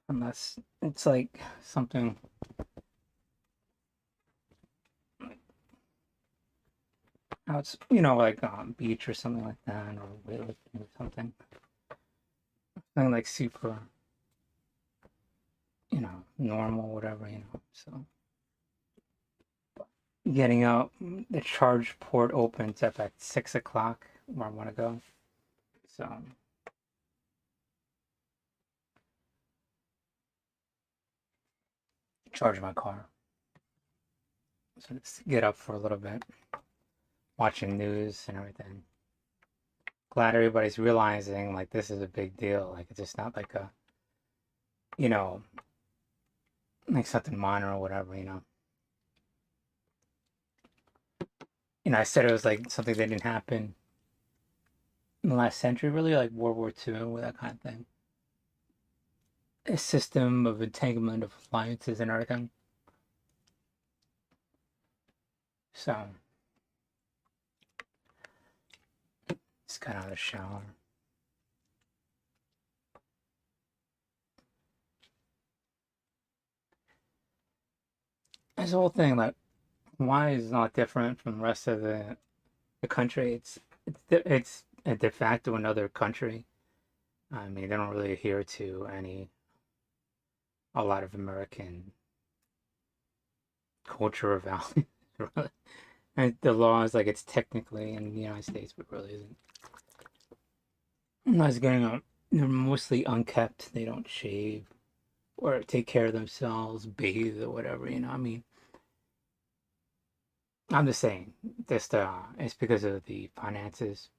unless it's like something out, like beach or something like that, or weightlifting or something. Something like super, normal, whatever. So getting out, the charge port opens up at 6 o'clock where I want to go. So charge my car. So just get up for a little bit, watching news and everything. Glad everybody's realizing like this is a big deal. Like it's just not like a, you know, like something minor or whatever. I said it was like something that didn't happen in the last century, really, like World War II, that kind of thing. A system of entanglement of alliances and everything. So just got out of the shower. This whole thing, like, why is not different from the rest of the country? It's a de facto another country. I mean, they don't really adhere to a lot of American culture or values. Really. And the law is like it's technically in the United States, but really isn't. I was getting they're mostly unkept. They don't shave or take care of themselves, bathe or whatever. I mean, I'm just saying this. It's because of the finances,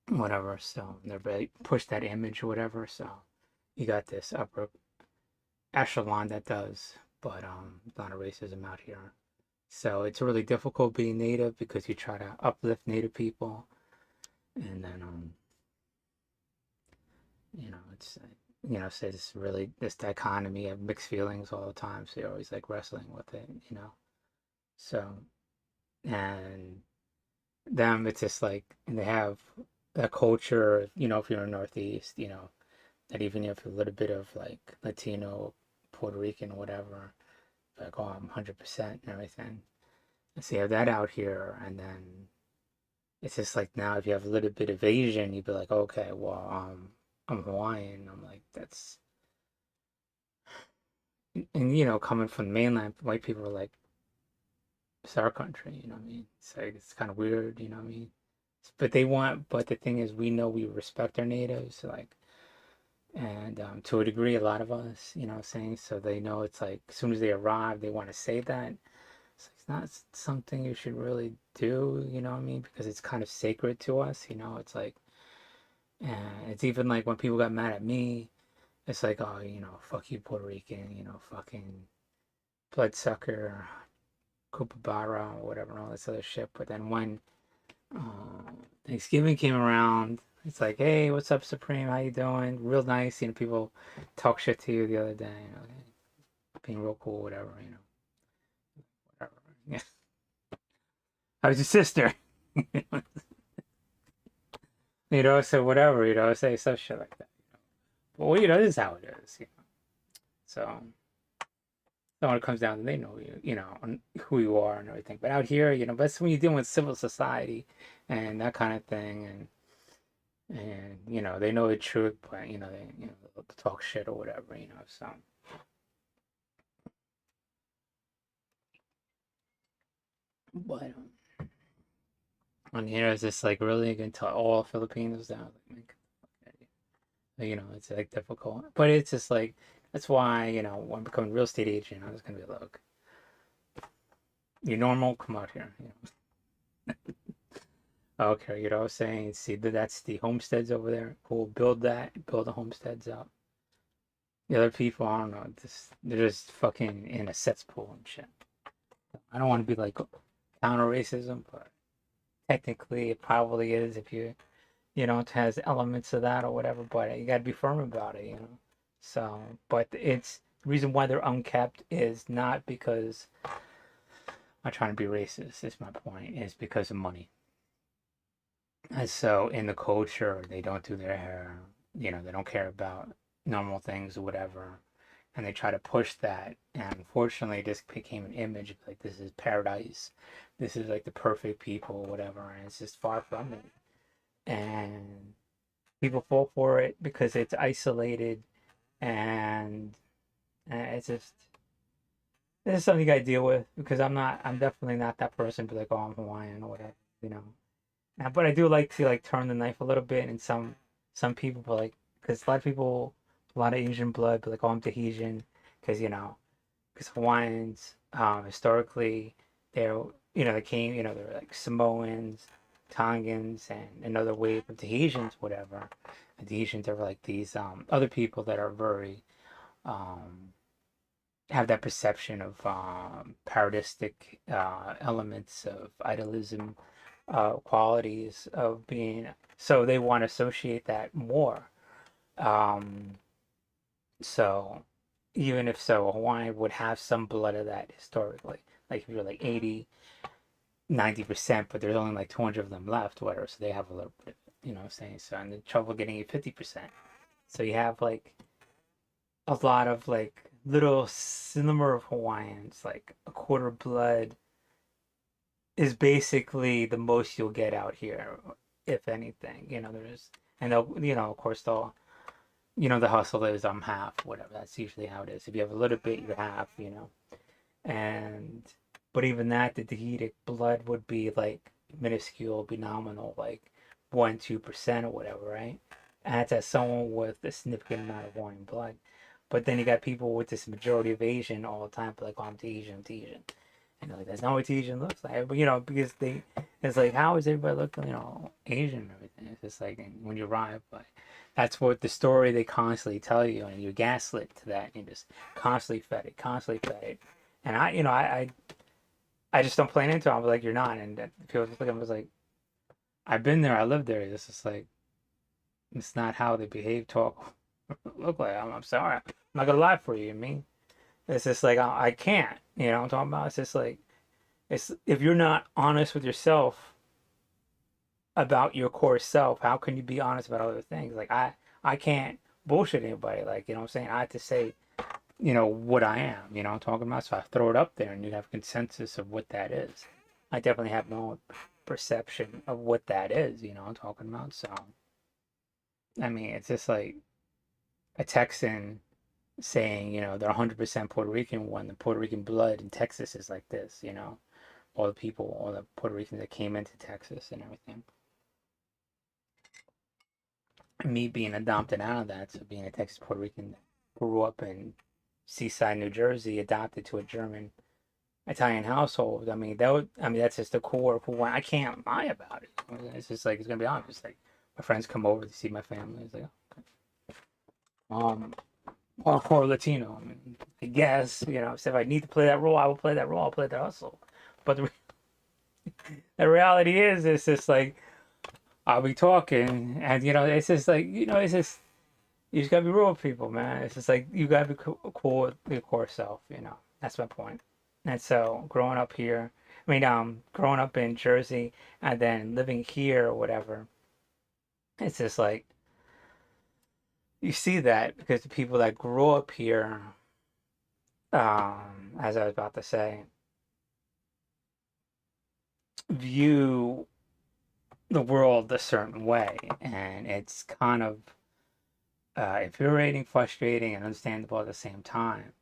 whatever. So they're really push that image or whatever. So you got this upper echelon that does, but a lot of racism out here. So it's really difficult being native because you try to uplift native people, and then it's say this dichotomy of mixed feelings all the time. So you're always like wrestling with it. So and them, it's just like, and they have a culture. If you're in the Northeast, that even if a little bit of like Latino, Puerto Rican, whatever, like, oh, I'm 100% and everything. And so you have that out here, and then it's just like now if you have a little bit of Asian, you'd be like, okay, well, I'm Hawaiian. I'm like, that's, and coming from the mainland, white people are like, it's our country, you know what I mean? It's like, it's kind of weird, you know what I mean? But the thing is, we know we respect our natives, like, and to a degree, a lot of us, saying, so they know it's like, as soon as they arrive, they want to say that. It's not something you should really do, you know what I mean? Because it's kind of sacred to us, it's like, and it's even like when people got mad at me, it's like, oh, fuck you, Puerto Rican, fucking bloodsucker, Kookaburra, or whatever, and all this other shit. But then when uh, Thanksgiving came around, it's like, hey, what's up, Supreme? How you doing? Real nice. People talk shit to you the other day, being real cool, whatever. Yeah. How's your sister? So whatever, say some shit like that. But well, this is how it is. So when it comes down, they know on who you are and everything. But out here, that's when you're dealing with civil society and that kind of thing, and they know the truth, but they'll talk shit or whatever. So but on here, it's just like really going to tell all Filipinos that, like, it's like difficult, but it's just like that's why when I become a real estate agent, I was gonna be like, look, you're normal, come out here. Okay, what I was saying, see that's the homesteads over there. Cool, build the homesteads up. The other people, I don't know, they're just fucking in a cesspool and shit. I don't want to be like counter racism, but technically it probably is if it has elements of that or whatever. But you got to be firm about it. So, but it's the reason why they're unkept is not because I'm trying to be racist. Is my point is because of money. And so in the culture, they don't do their hair. They don't care about normal things or whatever, and they try to push that. And unfortunately, this became an image of like this is paradise, this is like the perfect people, whatever, and it's just far from it. And people fall for it because it's isolated, and, it's just this is something you gotta deal with because I'm definitely not that person to be like, oh, I'm Hawaiian or whatever, you know. But I do like to like turn the knife a little bit, and some people but like because a lot of people, a lot of Asian blood, be like, oh, I'm Tahitian, because because Hawaiians, historically, they're they came, they're like Samoans, Tongans, and another wave of Tahitians, whatever. And Tahitians are like these other people that are very um have that perception of paradistic elements of idealism, qualities of being. So they want to associate that more. Um, so even if so, Hawaii would have some blood of that historically. Like if you're like 80, 90%, but there's only like 200 of them left, whatever. So they have a little bit of it, what I'm saying? So, and the trouble getting you 50%. So you have like a lot of like little similar of Hawaiians, like a quarter blood is basically the most you'll get out here, if anything. There's and they'll of course they'll the hustle is I'm half, whatever. That's usually how it is. If you have a little bit, you're half. And but even that, the Tahitic blood would be like minuscule, be nominal, like 1-2% or whatever, right? And that's as someone with a significant amount of Hawaiian blood. But then you got people with this majority of Asian all the time, like, oh, I'm Tahitian, I'm Tahitian. And they're like, that's not what Tahitian looks like. But, because it's like, how is everybody looking, Asian and everything? It's just like, and when you arrive, but that's what the story they constantly tell you, and you're gaslit to that. And you just constantly fed it. And I just don't play into it. I was like, you're not. And people just look at me, I was like, I've been there, I lived there. It's just like, it's not how they behave, talk, look like. I'm sorry. I'm not gonna lie for you. I mean, it's just like I can't. You know what I'm talking about? It's just like it's if you're not honest with yourself about your core self, how can you be honest about other things? Like I can't bullshit anybody. Like what I'm saying. I have to say what I am. What I'm talking about. So I throw it up there, and you have consensus of what that is. I definitely have my own perception of what that is. What I'm talking about. So I mean, it's just like a Texan saying, they're 100% Puerto Rican when the Puerto Rican blood in Texas is like this, all the Puerto Ricans that came into Texas and everything. Me being adopted out of that, so being a Texas Puerto Rican that grew up in Seaside, New Jersey, adopted to a German Italian household. That's just the core of who I can't lie about it. It's just like, it's gonna be honest. Like, my friends come over to see my family. It's like, oh, okay. Hardcore Latino. I guess, so if I need to play that role, I will play that role. I'll play that hustle. But the reality is, it's just like, I'll be talking, and, it's just like, it's just, you just gotta be real with people, man. It's just like, you gotta be cool with your core self, That's my point. And so, growing up here, growing up in Jersey, and then living here or whatever, it's just like, you see that because the people that grew up here, as I was about to say, view the world a certain way, and it's kind of infuriating, frustrating, and understandable at the same time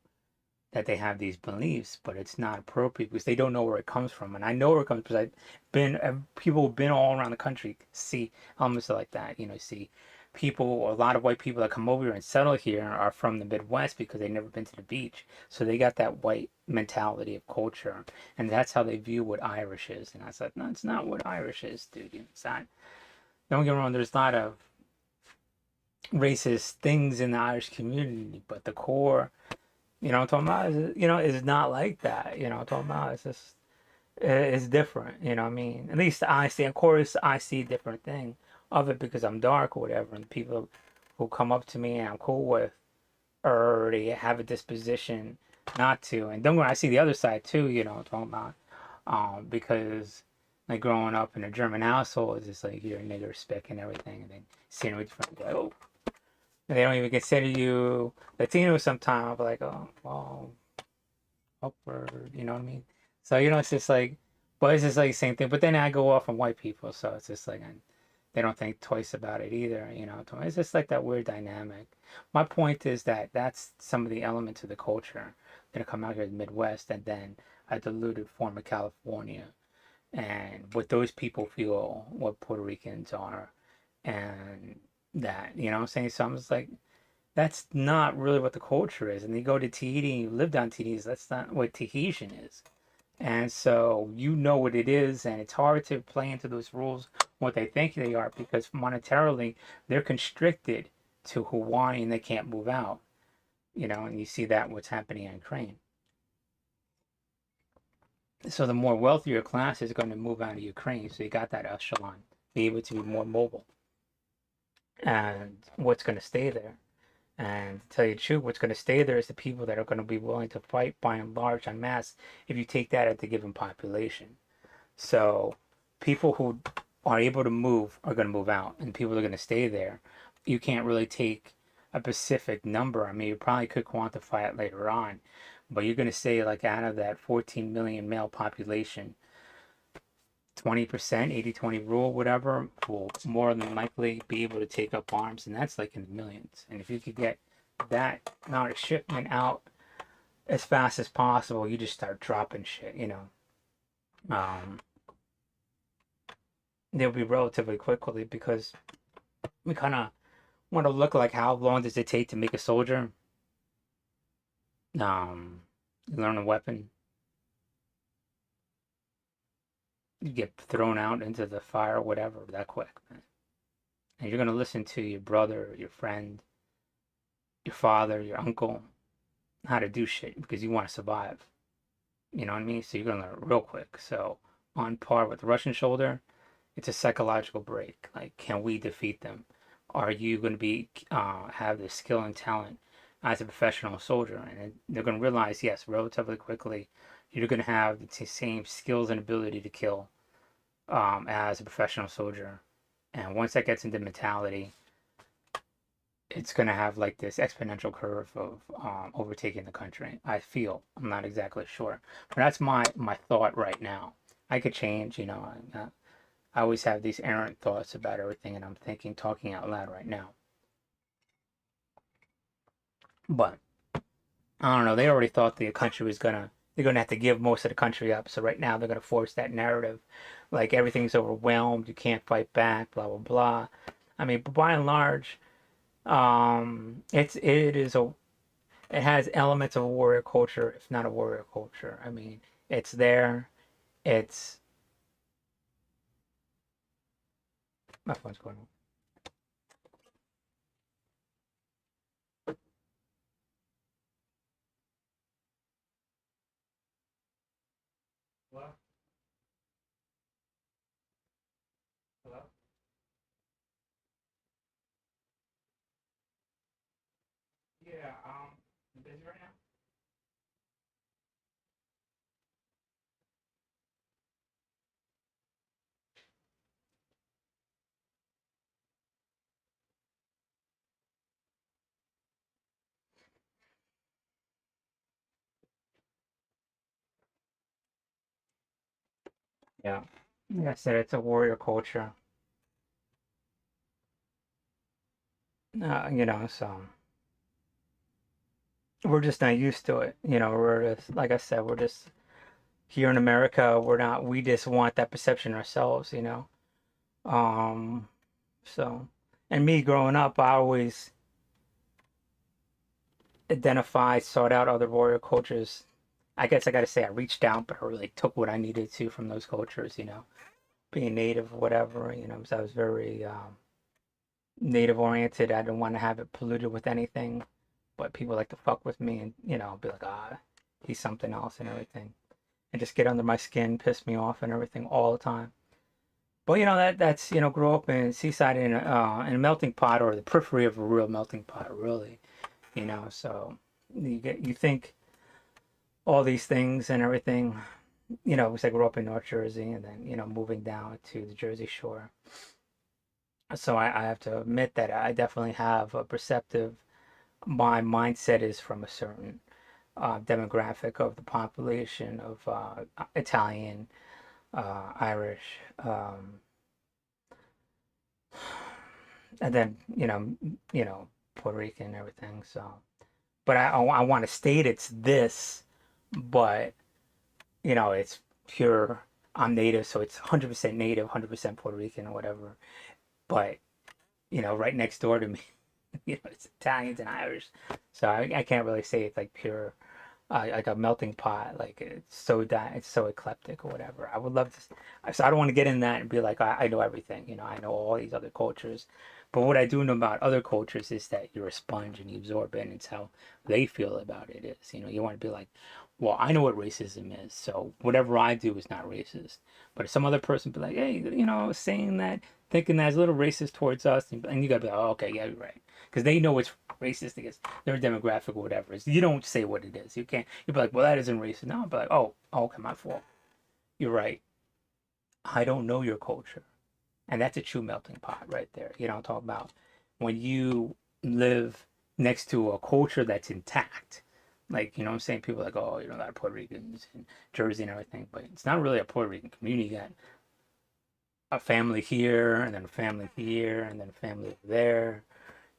that they have these beliefs, but it's not appropriate because they don't know where it comes from. And I know where it comes because I've been people have been all around the country see elements like that. See people, a lot of white people that come over here and settle here are from the Midwest because they've never been to the beach, so they got that white mentality of culture, and that's how they view what Irish is. And I said, no, it's not what Irish is, dude. It's not. Don't get me wrong. There's a lot of racist things in the Irish community, but the core, I'm talking about, is not like that. I'm talking about, it's just, it's different. What I mean? At least I see, of course, I see a different thing of it because I'm dark or whatever, and people who come up to me and I'm cool with already have a disposition not to. And don't worry, I see the other side too. I'm talking about, because like growing up in a German household, it's just like you're a nigger spick and everything, and then seeing with your friends, like, oh, And they don't even consider you Latino sometimes. Like, oh, well, upward, you know what I mean? So, it's just like, but it's just like the same thing. But then I go off on white people, so it's just like, and they don't think twice about it either. It's just like that weird dynamic. My point is that that's some of the elements of the culture that come out here in the Midwest, and then a diluted form of California, and what those people feel what Puerto Ricans are, and that, what I'm saying? So I'm just like, that's not really what the culture is. And you go to Tahiti and you live down Tahiti, that's not what Tahitian is. And so you know what it is, and it's hard to play into those rules what they think they are because monetarily they're constricted to Hawaii and they can't move out. And you see that what's happening in Ukraine. So the more wealthier class is going to move out of Ukraine. So you got that echelon, be able to be more mobile. And what's going to stay there? And to tell you the truth, what's going to stay there is the people that are going to be willing to fight by and large en masse if you take that at the given population. So people who are able to move are going to move out and people are going to stay there. You can't really take a specific number. I mean, you probably could quantify it later on, but you're going to say like out of that 14 million male population, 20%, 80-20 rule, whatever, will more than likely be able to take up arms, and that's like in the millions. And if you could get that amount of shipment out as fast as possible, you just start dropping shit. Um, they'll be relatively quickly because we kind of want to look like how long does it take to make a soldier? You learn a weapon, you get thrown out into the fire, whatever, that quick, man. And you're gonna listen to your brother, your friend, your father, your uncle, how to do shit because you want to survive. You know what I mean? So you're gonna learn real quick. So on par with the Russian shoulder, it's a psychological break. Like, can we defeat them? Are you going to be have the skill and talent as a professional soldier? And they're going to realize, yes, relatively quickly, you're going to have the same skills and ability to kill as a professional soldier. And once that gets into mentality, it's going to have like this exponential curve of overtaking the country. I feel. I'm not exactly sure, but that's my thought right now. I could change. I always have these errant thoughts about everything, and I'm thinking, talking out loud right now. But I don't know. They already thought the country was they're gonna have to give most of the country up. So right now they're gonna force that narrative, like everything's overwhelmed, you can't fight back, blah blah blah. I mean, but by and large, it has elements of a warrior culture, if not a warrior culture. I mean, it's there. It's my phone's going on. Hello? Hello? Yeah. You busy right now? Yeah. Like I said, it's a warrior culture. So we're just not used to it. We're just, like I said, we're just here in America. We just want that perception ourselves. Um, so, and me growing up, I always sought out other warrior cultures. I guess I got to say I reached out, but I really took what I needed to from those cultures. Being native, whatever. So I was very native oriented. I didn't want to have it polluted with anything, but people like to fuck with me and be like, he's something else and everything, and just get under my skin, piss me off and everything all the time. But that's grow up in seaside in a melting pot or the periphery of a real melting pot, really. So you think all these things and everything. Because I grew up in North Jersey and then moving down to the Jersey Shore. So I have to admit that I definitely have a perceptive. My mindset is from a certain demographic of the population of Italian, Irish, and then Puerto Rican and everything. So, but I want to state it's this, but it's pure. I'm native, so it's 100% native, 100% Puerto Rican or whatever. But right next door to me, it's Italians and Irish, so I can't really say it's like pure, like a melting pot. Like it's so eclectic or whatever. I would love to, so I don't want to get in that and be like I know everything. I know all these other cultures, but what I do know about other cultures is that you're a sponge and you absorb it, and it's how they feel about it is. You want to be like, well, I know what racism is, so whatever I do is not racist. But if some other person be like, hey, saying that, thinking that's a little racist towards us, and you gotta be like, oh, okay, yeah, you're right, because they know it's racist against their demographic or whatever. You don't say what it is. You can't. You'd be like, well, that isn't racist. No, I'll be like, oh, okay, my fault. You're right. I don't know your culture, and that's a true melting pot right there. I'm talking about when you live next to a culture that's intact. Like, what I'm saying? People are like, oh, a lot of Puerto Ricans in Jersey and everything, but it's not really a Puerto Rican community. You got a family here, and then a family here, and then a family there.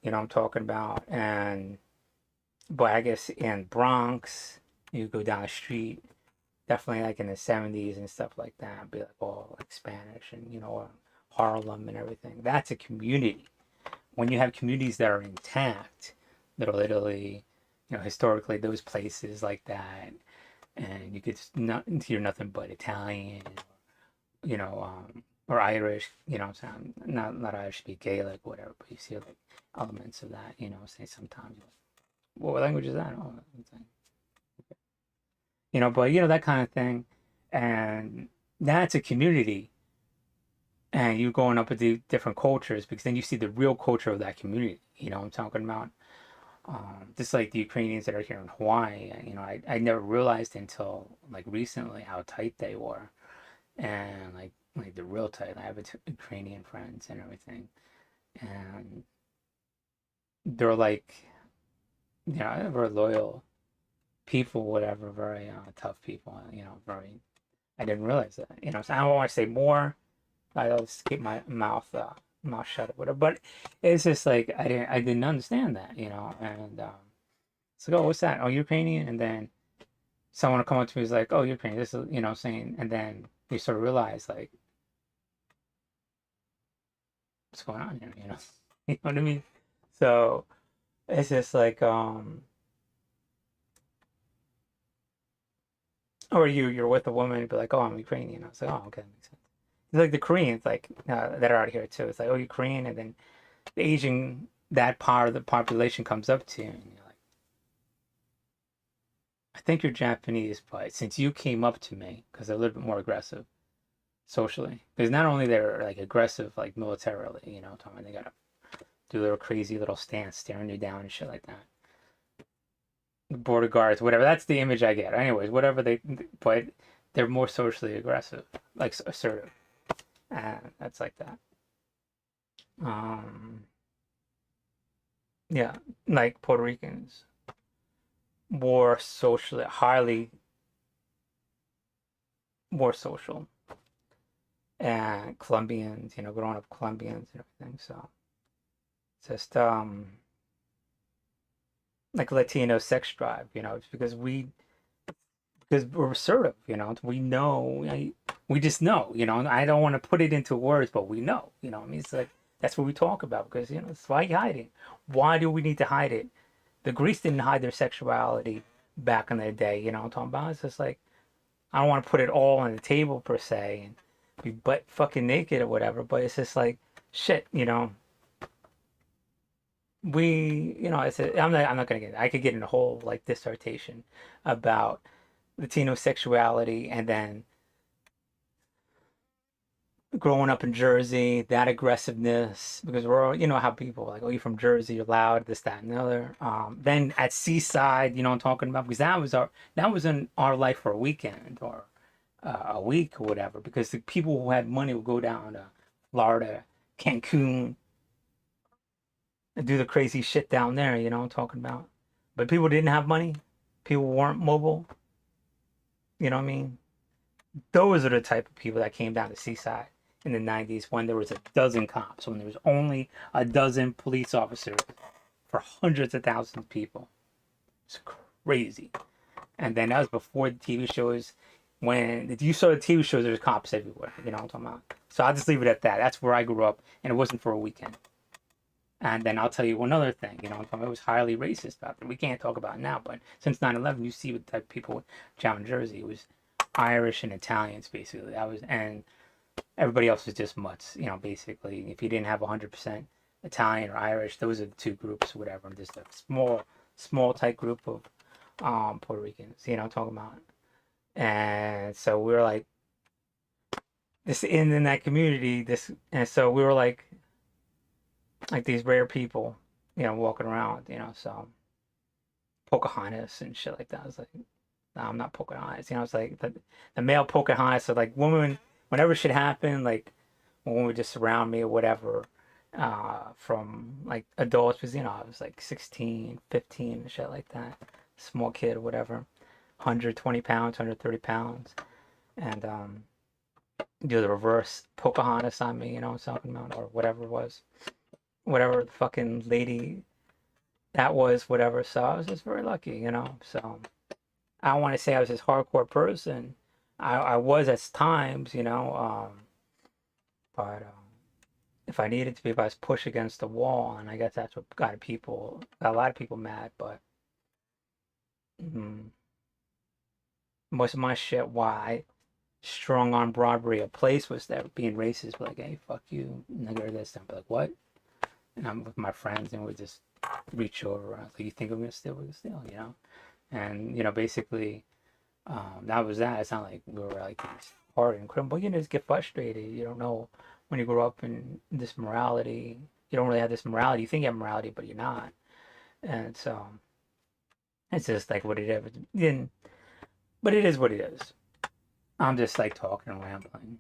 What I'm talking about. And but I guess in Bronx, you go down the street, definitely like in the 70s and stuff like that, be like all like Spanish and Harlem and everything. That's a community. When you have communities that are intact, that are literally, historically those places like that, and you could not hear nothing but Italian, you know, or Irish, what I'm saying, not Irish, speak Gaelic, whatever, but you see like elements of that, say sometimes. What language is that? Oh, but that kind of thing, and that's a community, and you going up with the different cultures because then you see the real culture of that community. I'm talking about. Just like the Ukrainians that are here in Hawaii, I never realized until like recently how tight they were, and like the real tight. I have Ukrainian friends and everything, and they're like, very loyal people, whatever, very tough people, very. I didn't realize that, So I don't want to say more. I'll just keep my mouth shut or whatever. But it's just like I didn't understand that, And it's like, oh, what's that? Oh, you're painting, and then someone will come up to me is like, oh, you're painting. This is, saying, and then you sort of realize like, what's going on here, You know what I mean? So it's just like, or you're with a woman and be like, oh, I'm Ukrainian. I was like, oh, okay, that makes sense. It's like the Koreans, like that are out here too. It's like, oh, you're Korean, and then the Asian that part of the population comes up to you, and you're like, I think you're Japanese, but since you came up to me, because they're a little bit more aggressive socially, because not only they're like aggressive, like militarily, Tom, they gotta do a little crazy little stance, staring you down and shit like that. Border guards, whatever. That's the image I get. Anyways, whatever but they're more socially aggressive, like assertive, and that's like that. Um, yeah, like Puerto Ricans, more socially, highly more social, and Colombians, growing up Colombians and everything. So just like Latino sex drive, it's because we're assertive, we know, we just know, I don't want to put it into words, but we know, I mean, it's like that's what we talk about because it's why you hide it. Why do we need to hide it? The Greeks didn't hide their sexuality back in the day, I'm talking about. It's just like I don't want to put it all on the table per se and be butt fucking naked or whatever, but it's just like shit, I'm not gonna get. I could get in a whole like dissertation about Latino sexuality and then growing up in Jersey, that aggressiveness because we're all, how people are like, oh, you're from Jersey, you're loud, this, that, and the other. Then at Seaside, what I'm talking about because that was in our life for a weekend or a week or whatever because the people who had money would go down to Florida Cancun, and do the crazy shit down there, you know what I'm talking about? But people didn't have money. People weren't mobile. You know what I mean? Those are the type of people that came down to Seaside in the 90s when there was a dozen cops, when there was only a dozen police officers for hundreds of thousands of people. It's crazy. And then that was before the TV shows. When you saw the TV shows, there's cops everywhere. You know what I'm talking about? So I'll just leave it at that. That's where I grew up, and it wasn't for a weekend. And then I'll tell you another thing. You know, it was highly racist out there. We can't talk about it now, but since 9/11, you see what type of people down in Jersey. It was Irish and Italians basically. And everybody else was just mutts. You know, basically, if you didn't have 100% Italian or Irish, those are the two groups, or whatever. Just a small tight group of Puerto Ricans. You know, what I'm talking about. And so we were like this in that community. And so we were like these rare people, you know, walking around. You know, so Pocahontas and shit like that. I was like, no, I'm not Pocahontas. You know, it's like the male Pocahontas. So like women, whenever shit happened, like when women would just surround me or whatever, from like adults, because you know I was like 16, 15 and shit like that, small kid or whatever, 120 pounds, 130 pounds, and do the reverse Pocahontas on me. You know what I'm talking about, or whatever it was, whatever the fucking lady that was, whatever. So I was just very lucky, you know. So I don't want to say I was this hardcore person. I was at times, you know, but if I needed to be, if I was pushed against the wall, and I guess that's what got a lot of people mad. But mm, most of my shit, why strong arm robbery a place was that being racist, but like, hey, fuck you, nigger, this. And I'm like, what? And I'm with my friends, and we just reach over. I was like, you think I'm gonna steal? We're gonna steal, you know. And you know, basically, that was that. It's not like we were like hard and criminal, but you just get frustrated. You don't know when you grow up in this morality. You don't really have this morality. You think you have morality, but you're not. And so it's just like what it is. But it is what it is. I'm just like talking and rambling.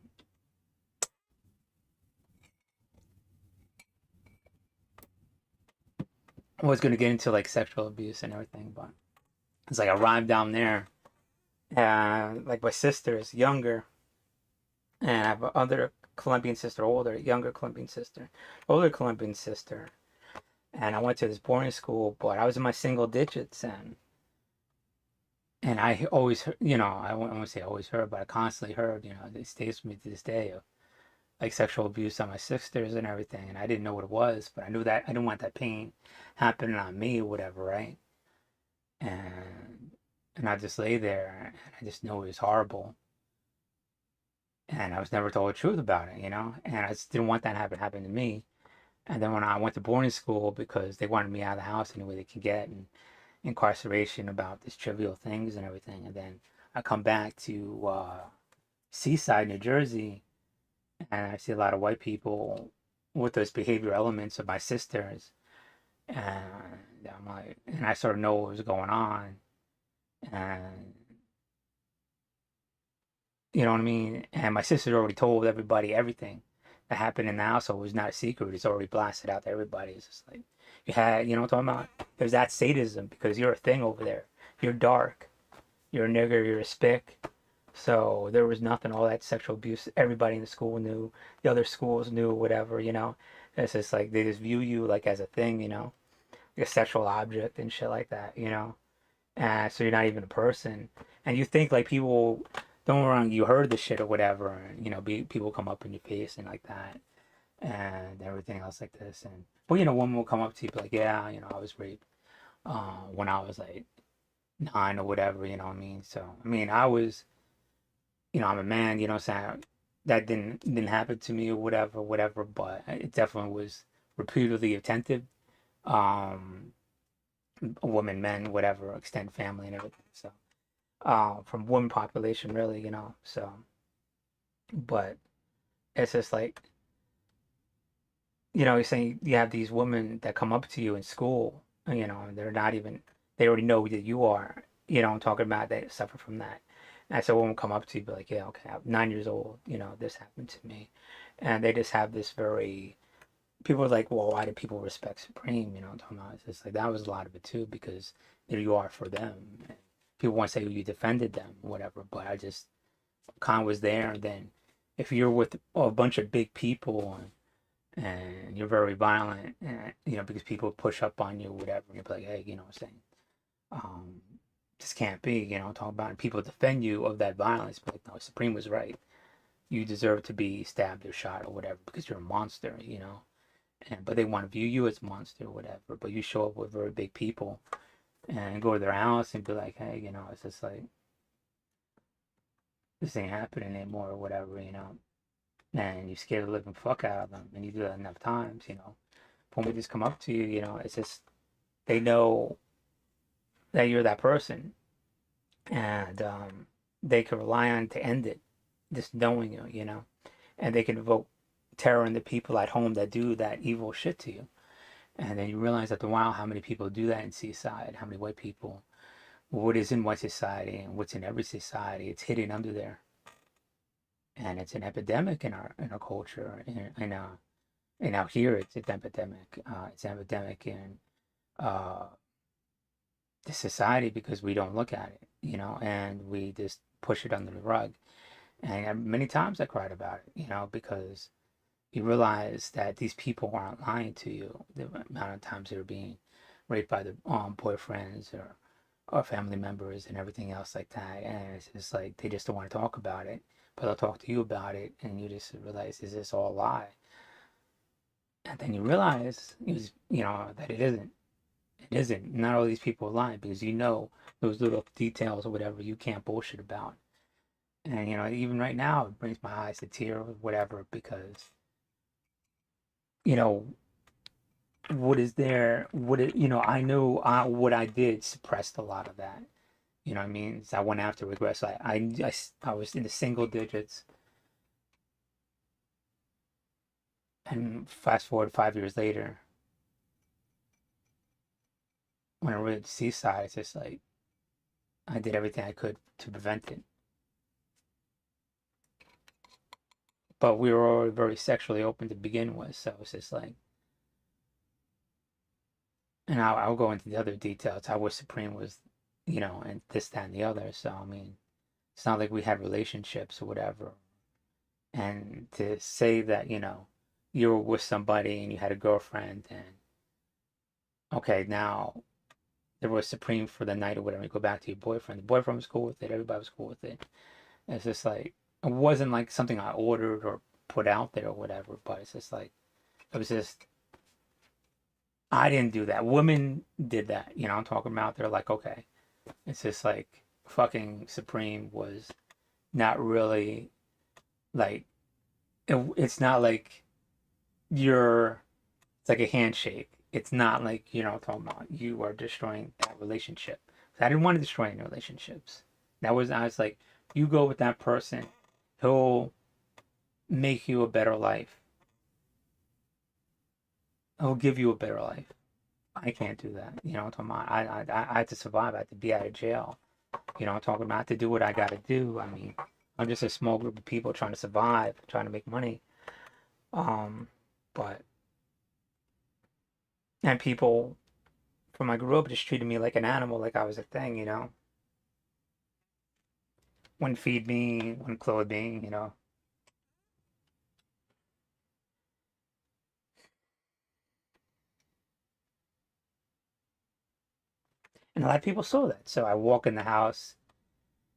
I was gonna get into like sexual abuse and everything, but it's like I arrived down there, and like my sister is younger, and I have other Colombian sister, younger Colombian sister, older Colombian sister, and I went to this boarding school, but I was in my single digits, and I always, you know, I won't say always heard, but I constantly heard, you know, it stays with me to this day of like sexual abuse on my sisters and everything, and I didn't know what it was, but I knew that I didn't want that pain happening on me or whatever, right? And I just lay there, and I just know it was horrible, and I was never told the truth about it, you know, and I just didn't want that to happen to me. And then when I went to boarding school because they wanted me out of the house any way they could get, and incarceration about these trivial things and everything, and then I come back to Seaside, New Jersey, and I see a lot of white people with those behavior elements of my sisters, and I'm like, and I sort of know what was going on, and you know what I mean. And my sister already told everybody everything that happened in the household. It was not a secret. It's already blasted out to everybody. It's just like you had, you know what I'm talking about. There's that sadism because you're a thing over there. You're dark. You're a nigger. You're a spick. So there was nothing. All that sexual abuse. Everybody in the school knew. The other schools knew. Whatever, you know. It's just like they just view you like as a thing, you know, like a sexual object and shit like that, you know. And so you're not even a person. And you think like people don't get wrong, you heard the shit or whatever, and you know, people come up in your face and like that, and everything else like this. And well, you know, one will come up to you be like, yeah, you know, I was raped when I was like 9 or whatever, you know what I mean? So I mean, I was, you know, I'm a man, you know what I'm saying? That didn't happen to me or whatever, but it definitely was repeatedly attempted. Um, Women, men, whatever, extended family and everything. So from women population really, you know. So but it's just like, you know, you're saying you have these women that come up to you in school, you know, and they're not even, they already know that you are, you know, I'm talking about, they suffer from that. And so a woman come up to you, be like, yeah, okay, I'm 9 years old, you know, this happened to me. And they just have this very people are like, well, why do people respect Supreme? You know what I'm talking about? It's just like that was a lot of it too, because there you are for them. And people want to say, well, you defended them, whatever, but I just kind of was there. And then if you're with a bunch of big people and you're very violent, and, you know, because people push up on you, whatever, and you're like, hey, you know what I'm saying? Um, this can't be, you know, talking about it. People defend you of that violence, but like, no, Supreme was right. You deserve to be stabbed or shot or whatever because you're a monster, you know. And but they want to view you as a monster or whatever. But you show up with very big people and go to their house and be like, hey, you know, it's just like this ain't happening anymore or whatever, you know. And you scare the living fuck out of them, and you do that enough times, you know. When we just come up to you, you know, it's just they know that you're that person, and they can rely on to end it, just knowing you, you know, and they can evoke terror in the people at home that do that evil shit to you. And then you realize after a while how many people do that in society, how many white people, what is in white society and what's in every society, it's hidden under there. And it's an epidemic in our culture, and out here it's an epidemic. It's an epidemic in uh, the society because we don't look at it, you know, and we just push it under the rug. And many times I cried about it, you know, because you realize that these people aren't lying to you. The amount of times they're being raped by their boyfriends or family members and everything else like that. And it's just like they just don't want to talk about it, but they'll talk to you about it, and you just realize, is this all a lie? And then you realize, you know, that it isn't. It isn't. Not all these people are lying because you know those little details or whatever you can't bullshit about. And you know, even right now, it brings my eyes to tear or whatever because you know what is there, what it, you know, I know what I did suppressed a lot of that. You know what I mean? So I went after regrets. I was in the single digits, and fast forward 5 years later, when I reached Seaside, it's just like I did everything I could to prevent it. But we were already very sexually open to begin with, so it's just like, and I'll go into the other details. How was Supreme was, you know, and this, that, and the other. So I mean, it's not like we had relationships or whatever. And to say that, you know, you were with somebody and you had a girlfriend and okay, now there was Supreme for the night or whatever, you go back to your boyfriend. The boyfriend was cool with it, everybody was cool with it. It's just like it wasn't like something I ordered or put out there or whatever, but it's just like it was just I didn't do that. Women did that, you know, I'm talking about they're like, okay. It's just like fucking Supreme was not really like it's not like you're it's like a handshake. It's not like, you know, talking about you are destroying that relationship. I didn't want to destroy any relationships. I was like, you go with that person, he'll make you a better life. He'll give you a better life. I can't do that. You know, I'm talking about I had to survive. I had to be out of jail. You know, I'm talking about I had to do what I got to do. I mean, I'm just a small group of people trying to survive, trying to make money. Um, but and people from I grew up just treated me like an animal, like I was a thing, you know. Wouldn't feed me, wouldn't clothe me, you know. And a lot of people saw that. So I walk in the house,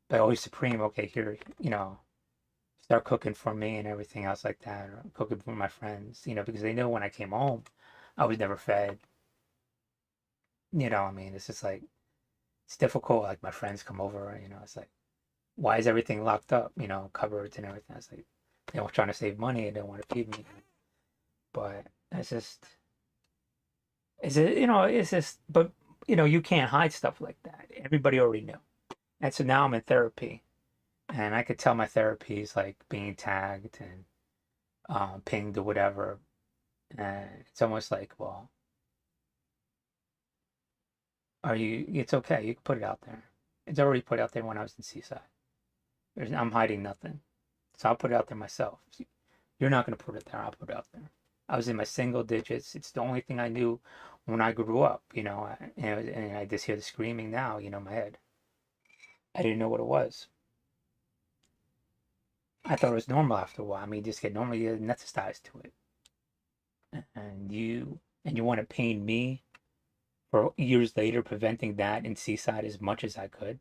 but always Supreme, okay, here, you know, start cooking for me and everything else like that, or cooking for my friends, you know, because they know when I came home, I was never fed. You know, I mean, it's just like it's difficult. Like my friends come over, you know, it's like, why is everything locked up? You know, cupboards and everything. It's like they were trying to save money and they don't want to feed me. But it's just, you know, it's just, but you know, you can't hide stuff like that. Everybody already knew. And so now I'm in therapy, and I could tell my therapy is like being tagged and pinged or whatever, and it's almost like, well, are you? It's okay. You can put it out there. It's already put out there when I was in Seaside. I'm hiding nothing, so I'll put it out there myself. You're not going to put it there. I'll put it out there. I was in my single digits. It's the only thing I knew when I grew up, and I just hear the screaming now, in my head. I didn't know what it was. I thought it was normal after a while. I mean, just get normally anesthetized to it. And you want to pain me for years later preventing that in Seaside as much as I could,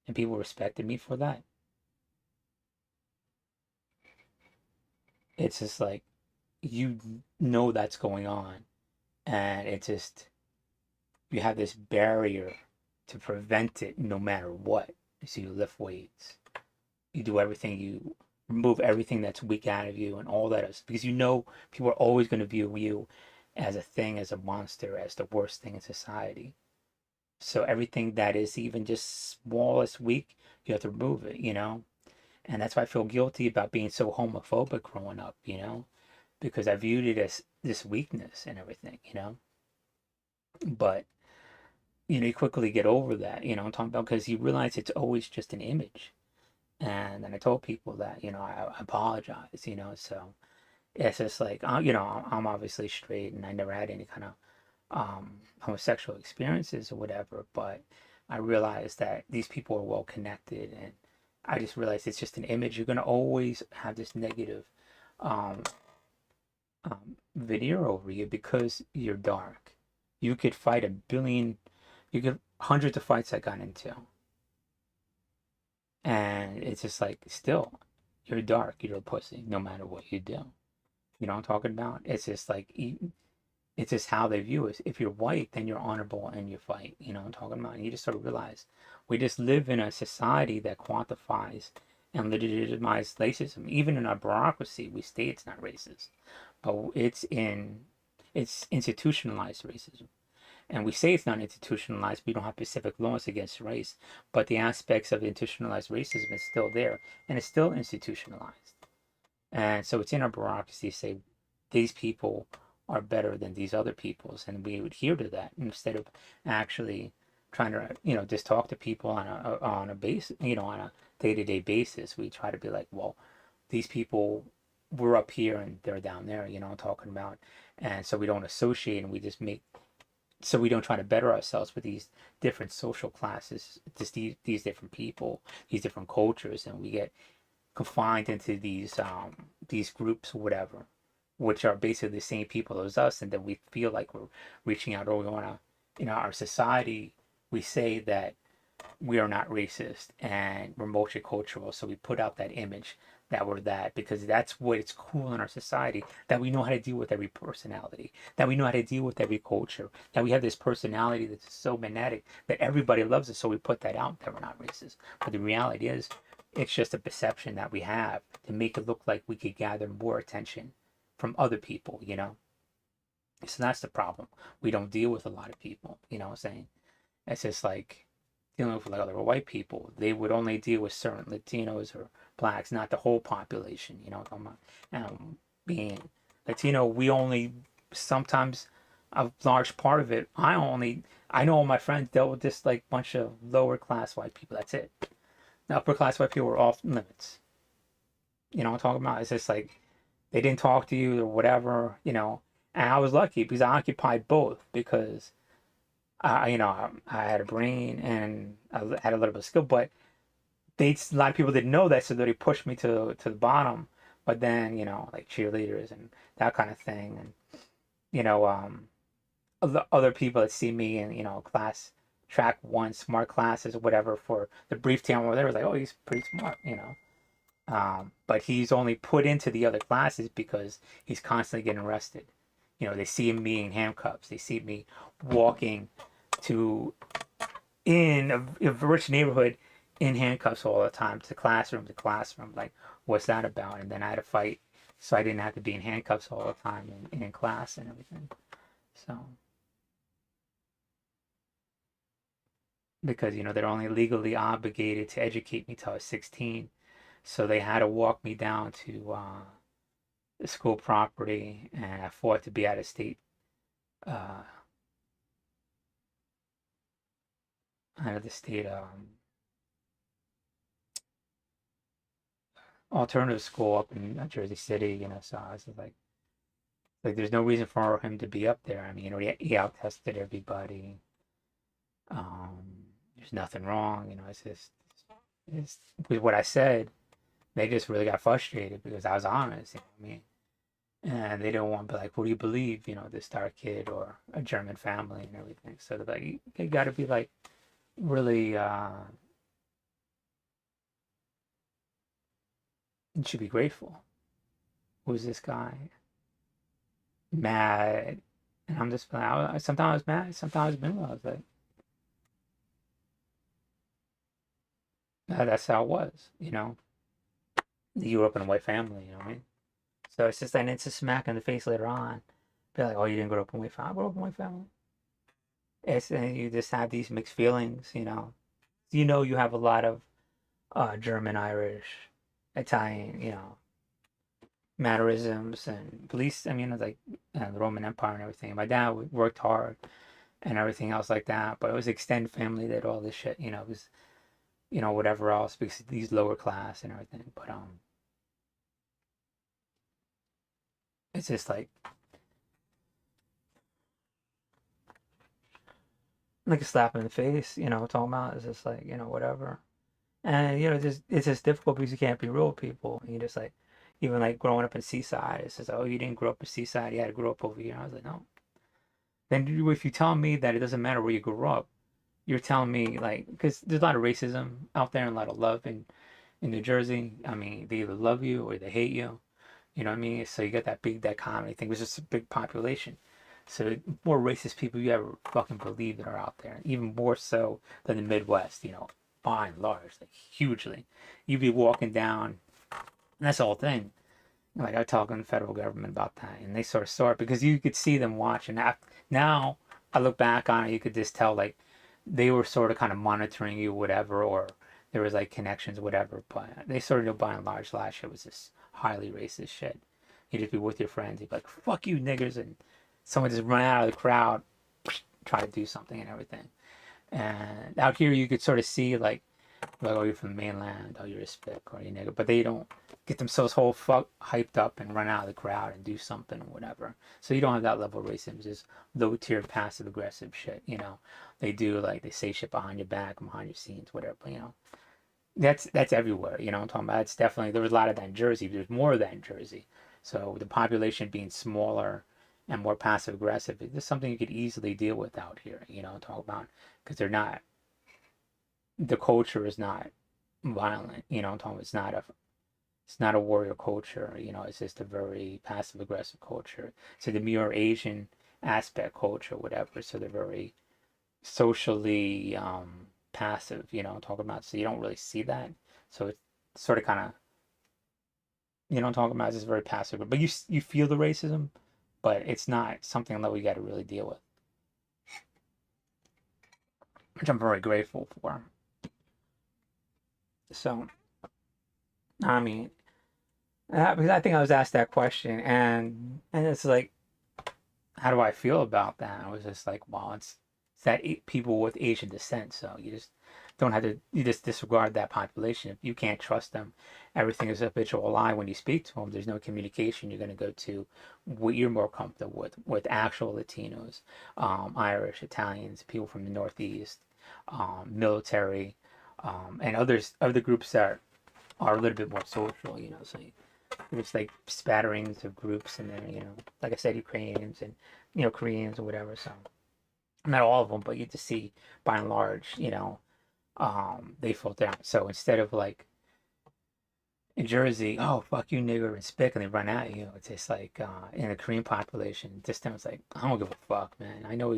and people respected me for that. It's just like you know that's going on, and it just you have this barrier to prevent it no matter what. So you lift weights, you do everything, you remove everything that's weak out of you and all that is because people are always going to view you as a thing, as a monster, as the worst thing in society. So everything that is even just smallest weak, you have to remove it. And that's why I feel guilty about being so homophobic growing up, because I viewed it as this weakness and everything. But you quickly get over that, I'm talking about because you realize it's always just an image. And then I told people that, I apologize. So it's just like, I'm obviously straight and I never had any kind of homosexual experiences or whatever, but I realized that these people are well connected, and I just realized it's just an image. You're gonna always have this negative um, veneer over you because you're dark. You could fight a billion, you could hundreds of fights I got into, and it's just like still, you're dark. You're a pussy, no matter what you do. You know what I'm talking about? It's just like it's just how they view us. If you're white, then you're honorable and you fight. You know what I'm talking about? And you just sort of realize we just live in a society that quantifies and legitimizes racism. Even in our bureaucracy, we say it's not racist, but it's institutionalized racism. And we say it's not institutionalized. We don't have specific laws against race, but the aspects of institutionalized racism is still there, and it's still institutionalized. And so it's in our bureaucracy to say these people are better than these other peoples, and we adhere to that instead of actually trying to, just talk to people on a base, on a day-to-day basis. We try to be like, well, these people we're up here and they're down there, I'm talking about. And so we don't associate, and we just make so we don't try to better ourselves with these different social classes, just these different people, these different cultures, and we get confined into these groups or whatever, which are basically the same people as us, and then we feel like we're reaching out, or we want to, our society, we say that we are not racist and we're multicultural, so we put out that image that we're that because that's what it's cool in our society, that we know how to deal with every personality, that we know how to deal with every culture, that we have this personality that's so magnetic that everybody loves us, so we put that out that we're not racist. But the reality is it's just a perception that we have to make it look like we could gather more attention from other people. So that's the problem. We don't deal with a lot of people, you know what I'm saying? It's just like dealing with like other white people. They would only deal with certain Latinos or blacks, not the whole population, being Latino, we only sometimes a large part of it. I know all my friends dealt with this like bunch of lower class white people. That's it. The upper class white people were off limits. You know what I'm talking about? It's just like they didn't talk to you or whatever. And I was lucky because I occupied both because I had a brain and I had a little bit of skill, but a lot of people didn't know that, so they pushed me to the bottom. But then, like cheerleaders and that kind of thing, and you know, other people that see me in class track one smart classes or whatever for the brief time over there was like, oh, he's pretty smart. But he's only put into the other classes because he's constantly getting arrested. They see me in handcuffs. They see me walking to in a rich neighborhood in handcuffs all the time to classroom to classroom. Like, what's that about? And then I had to fight so I didn't have to be in handcuffs all the time and in class and everything. So, because, they're only legally obligated to educate me till I was 16. So they had to walk me down to the school property, and I fought to be out of state, uh, out of the state alternative school up in Jersey City. So I was like, Like, there's no reason for him to be up there. I mean, he out tested everybody. There's nothing wrong. It's just, it's with what I said. They just really got frustrated because I was honest. What I mean? And they don't want to be like, "Who do you believe?" This dark kid or a German family and everything. So they're like, you got to be like really. You should be grateful. Who's this guy? Mad. And I'm just like, sometimes I was mad, sometimes I was like, that's how it was. You grew up in a white family, you know what I mean? So it's just like, it's a smack in the face later on. Be like, oh, you didn't grow up in a white family. I grew up in a white family. And you just have these mixed feelings. You have a lot of German, Irish, Italian, mannerisms and beliefs. I mean, it's like the Roman Empire and everything. My dad worked hard and everything else like that, but it was extended family that all this shit. It was whatever else because he's lower class and everything. But it's just like a slap in the face. Talking about it's just like whatever. And it's just difficult because you can't be real with people. And you just like even like growing up in Seaside, it says, oh, you didn't grow up in Seaside, you had to grow up over here. I was like, no. Then if you tell me that it doesn't matter where you grew up, you're telling me like because there's a lot of racism out there and a lot of love in New Jersey. I mean, they either love you or they hate you. You know what I mean? So you got that big dichotomy thing. It's just a big population. So the more racist people you ever fucking believe that are out there, even more so than the Midwest. By and large, like hugely. You'd be walking down, and that's the whole thing. Like I talk on the federal government about that, and they sort of saw it because you could see them watching. Now I look back on it, you could just tell like they were sort of kind of monitoring you, whatever, or there was like connections, whatever. But they sort of knew by and large last year was this highly racist shit. You'd just be with your friends, you'd be like, "Fuck you, niggers," and someone just run out of the crowd, try to do something and everything. And out here, you could sort of see like, oh, you're from the mainland, oh, you're a spick, or you nigga. But they don't get themselves whole fuck hyped up and run out of the crowd and do something or whatever. So you don't have that level of racism. It's just low tier passive aggressive shit. They do like they say shit behind your back, behind your scenes, whatever. But that's everywhere. I'm talking about. It's definitely there was a lot of that in Jersey. There's more of that in Jersey. So the population being smaller and more passive aggressive is something you could easily deal with out here. Talk about because they're not the culture is not violent. I'm talking. It's not a warrior culture. It's just a very passive aggressive culture. So the more Asian aspect culture, whatever. So they're very socially passive. I'm talking about. So you don't really see that. So it's sort of kind of I'm talking about. It's just very passive, but you feel the racism, but it's not something that we got to really deal with, which I'm very grateful for. So I mean, because I think I was asked that question, and it's like, how do I feel about that? I was just like, well, it's that people with Asian descent, so you just don't have to. You just disregard that population. If you can't trust them, everything is a habitual lie when you speak to them. There's no communication. You're going to go to what you're more comfortable with actual Latinos, Irish, Italians, people from the Northeast, military, and other groups that are a little bit more social. So it's like spatterings of groups, and then like I said, Ukrainians and Koreans or whatever. So not all of them, but you just see by and large, they filter out. So instead of like in Jersey, oh fuck you nigger and spick, and they run at you, it's just like in the Korean population, this time it's like I don't give a fuck, man. I know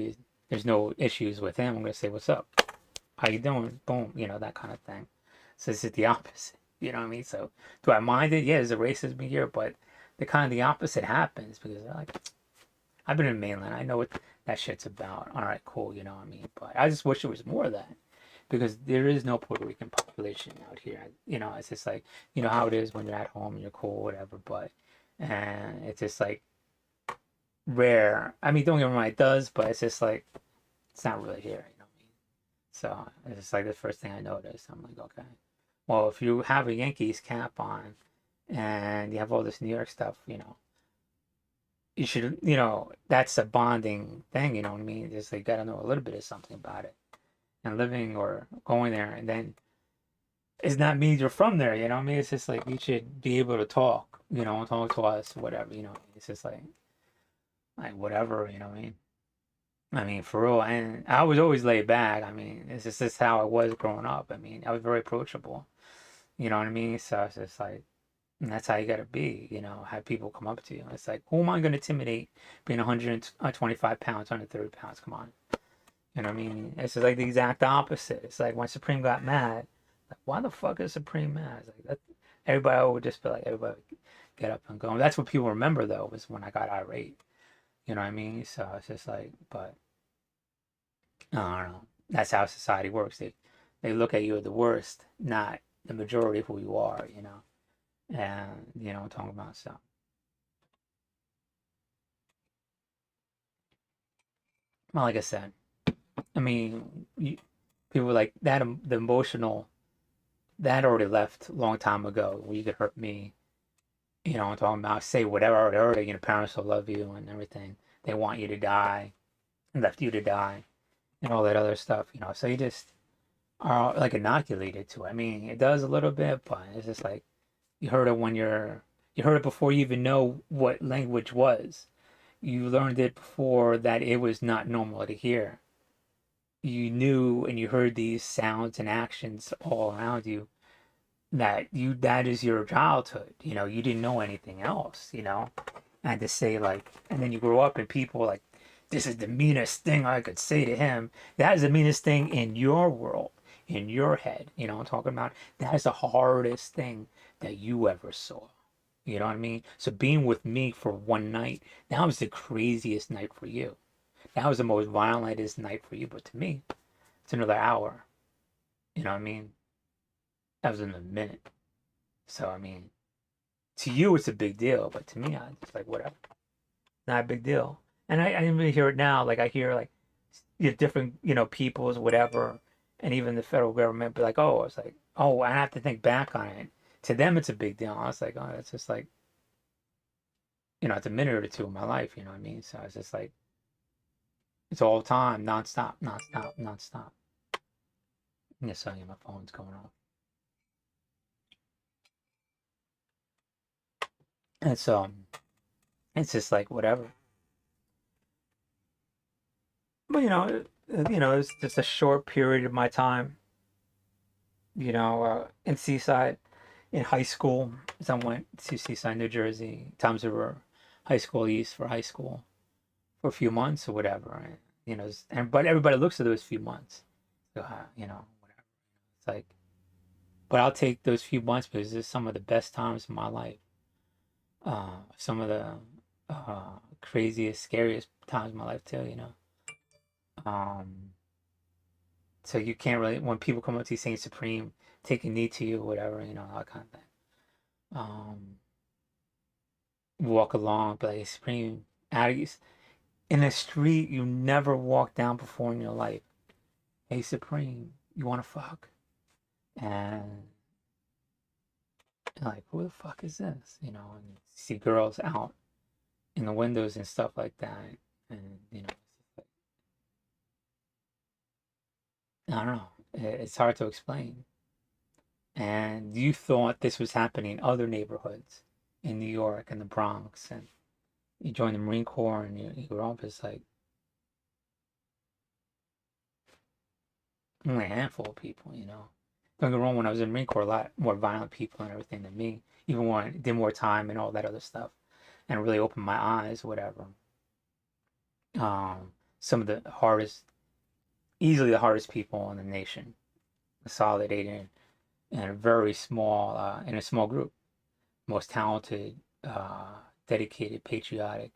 there's no issues with him. I'm gonna say what's up, how you doing, boom, that kind of thing. So this is the opposite. You know what I mean? So do I mind it? Yeah, there's a racism here, but the opposite happens because they're like, I've been in mainland. I know what that shit's about. All right, cool. You know what I mean? But I just wish there was more of that because there is no Puerto Rican population out here. It's just like, how it is when you're at home and you're cool, whatever. But, and it's just like rare. I mean, don't get me wrong, it does, but it's just like, it's not really here. You know what I mean? So it's just like the first thing I noticed. I'm like, okay. Well, if you have a Yankees cap on and you have all this New York stuff, you should, that's a bonding thing, you know what I mean? Just like gotta know a little bit of something about it. And living or going there, and then it's not means you're from there, you know what I mean? It's just like you should be able to talk, talk to us, whatever, It's just like whatever, you know what I mean? I mean, for real, and I was always laid back. I mean, it's just this how I was growing up. I mean, I was very approachable, you know what I mean? So it's just like, and that's how you gotta be, have people come up to you. It's like, who am I gonna intimidate being 125 pounds, 130 pounds? Come on. You know what I mean? It's just like the exact opposite. It's like when Supreme got mad, like, why the fuck is Supreme mad? It's like that, everybody would just be like, everybody would get up and go. And that's what people remember though, was when I got irate. You know what I mean? So it's just like, but I don't know. That's how society works. They look at you as the worst, not the majority of who you are. And talking about stuff. Well, like I said, I mean, people like that. The emotional that already left a long time ago. Where you could hurt me. I'm talking about say whatever already. Parents will love you and everything. They want you to die, and left you to die, and all that other stuff. So you just are like inoculated to it. I mean, it does a little bit, but it's just like you heard it you heard it before you even know what language was. You learned it before that it was not normal to hear. You knew and you heard these sounds and actions all around you that is your childhood. You didn't know anything else. And to say like, and then you grow up and people like, this is the meanest thing I could say to him. That is the meanest thing in your world, in your head. I'm talking about that is the hardest thing that you ever saw. You know what I mean? So being with me for one night, that was the craziest night for you. That was the most violentest night for you. But to me, it's another hour. You know what I mean? That was in a minute. So I mean, to you it's a big deal, but to me, I just like whatever, not a big deal. And I even hear it now. Like I hear like different peoples whatever, and even the federal government be like, oh, it's like oh, I have to think back on it. To them, it's a big deal. I was like, oh, it's just like it's a minute or two of my life. You know what I mean? So it's just like it's all time, nonstop, nonstop, nonstop. Yes, I my phone's going off. And so it's just like whatever. But it's just a short period of my time. In Seaside, in high school, as I went to Seaside, New Jersey, Times River High School East for high school for a few months or whatever. And, but everybody looks at those few months. So, whatever. It's like, but I'll take those few months because it's some of the best times of my life. Some of the craziest, scariest times of my life too. Um, so you can't really when people come up to you saying Supreme, take a knee to you, or whatever, that kind of thing. Um, walk along, but like Supreme, out of in a street you never walked down before in your life. Hey Supreme, you want to fuck? And like, who the fuck is this? And you see girls out in the windows and stuff like that, and I don't know. It's hard to explain. And you thought this was happening in other neighborhoods in New York and the Bronx, and you joined the Marine Corps and you grew up as like only a handful of people. Don't get me wrong, when I was in the Marine Corps, a lot more violent people and everything than me, even when I did more time and all that other stuff, and really opened my eyes, whatever. Some of the hardest, easily the hardest people in the nation, consolidated in a very small, in a small group, most talented, dedicated, patriotic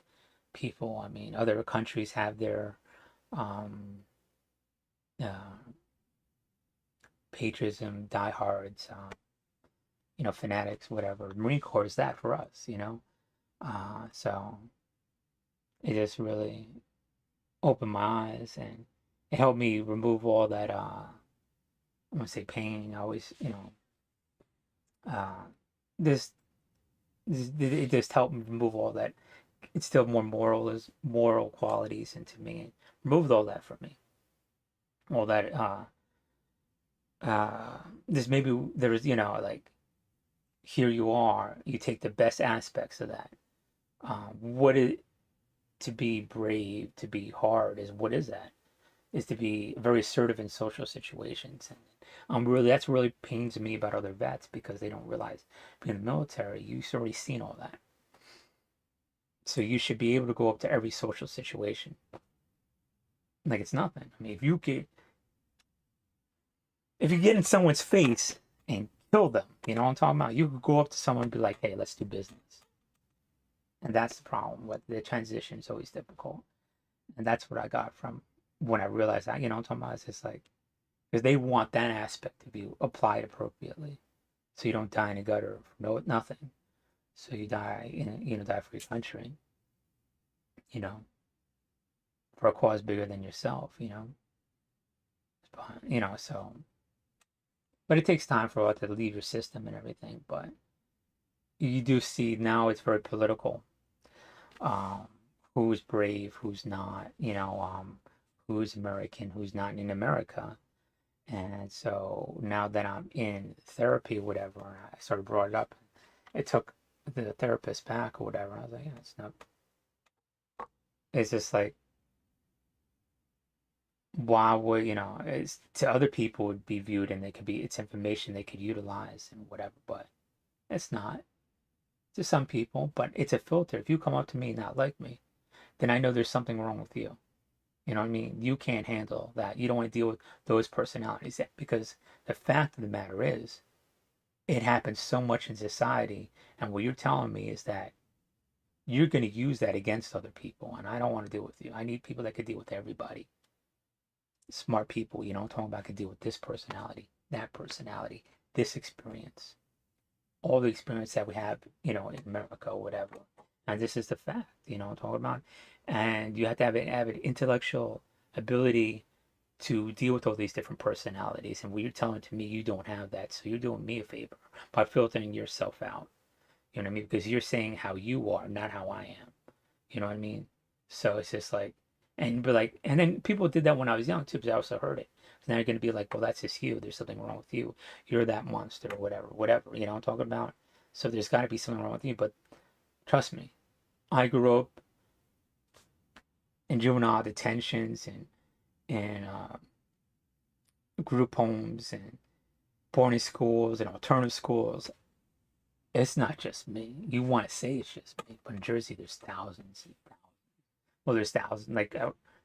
people. I mean, other countries have their um, uh, patriotism, diehards, fanatics, whatever. Marine Corps is that for us. So it just really opened my eyes and it helped me remove all that, I'm gonna say pain. I always, uh, this, it just helped me remove all that instill more moral qualities into me and removed all that from me. All that this maybe there is, like, here you are, you take the best aspects of that. What is to be brave, to be hard, is what is that? Is to be very assertive in social situations. And really, that's really pains me about other vets, because they don't realize being in the military, you've already seen all that. So you should be able to go up to every social situation like it's nothing. I mean, if you get in someone's face and kill them, you know what I'm talking about? You could go up to someone and be like, hey, let's do business. And that's the problem. With the transition is always difficult. And that's what I got from when I realized that, what I'm talking about? It's just like, because they want that aspect to be applied appropriately. So you don't die in a gutter for nothing. So you die die for your country, you know, for a cause bigger than yourself, so, but it takes time for it to leave your system and everything. But you do see now it's very political. Um, who's brave, who's not, who's American, who's not in America. And so now that I'm in therapy or whatever, I sort of brought it up. It took the therapist back or whatever. I was like, yeah, it's not. It's just like, why would It's to other people would be viewed, and it's information they could utilize and whatever, but it's not to some people. But it's a filter. If you come up to me and not like me, then I know there's something wrong with you. You know what I mean? You can't handle that. You don't want to deal with those personalities, because the fact of the matter is, it happens so much in society. And what you're telling me is that you're going to use that against other people. And I don't want to deal with you. I need people that can deal with everybody. Smart people, I'm talking about, can deal with this personality, this experience, all the experience that we have, in America or whatever. And this is the fact, I'm talking about. And you have to have an intellectual ability to deal with all these different personalities. And what you're telling to me, you don't have that. So you're doing me a favor by filtering yourself out. You know what I mean? Because you're saying how you are, not how I am. You know what I mean? So it's just like, and then people did that when I was young too, because I also heard it. So now you're going to be like, well, that's just you. There's something wrong with you. You're that monster or whatever. You know what I'm talking about? So there's got to be something wrong with you. But trust me, I grew up in juvenile detentions and group homes and boarding schools and alternative schools. It's not just me. You want to say it's just me, but in Jersey, there's thousands and thousands. Well, there's thousands, like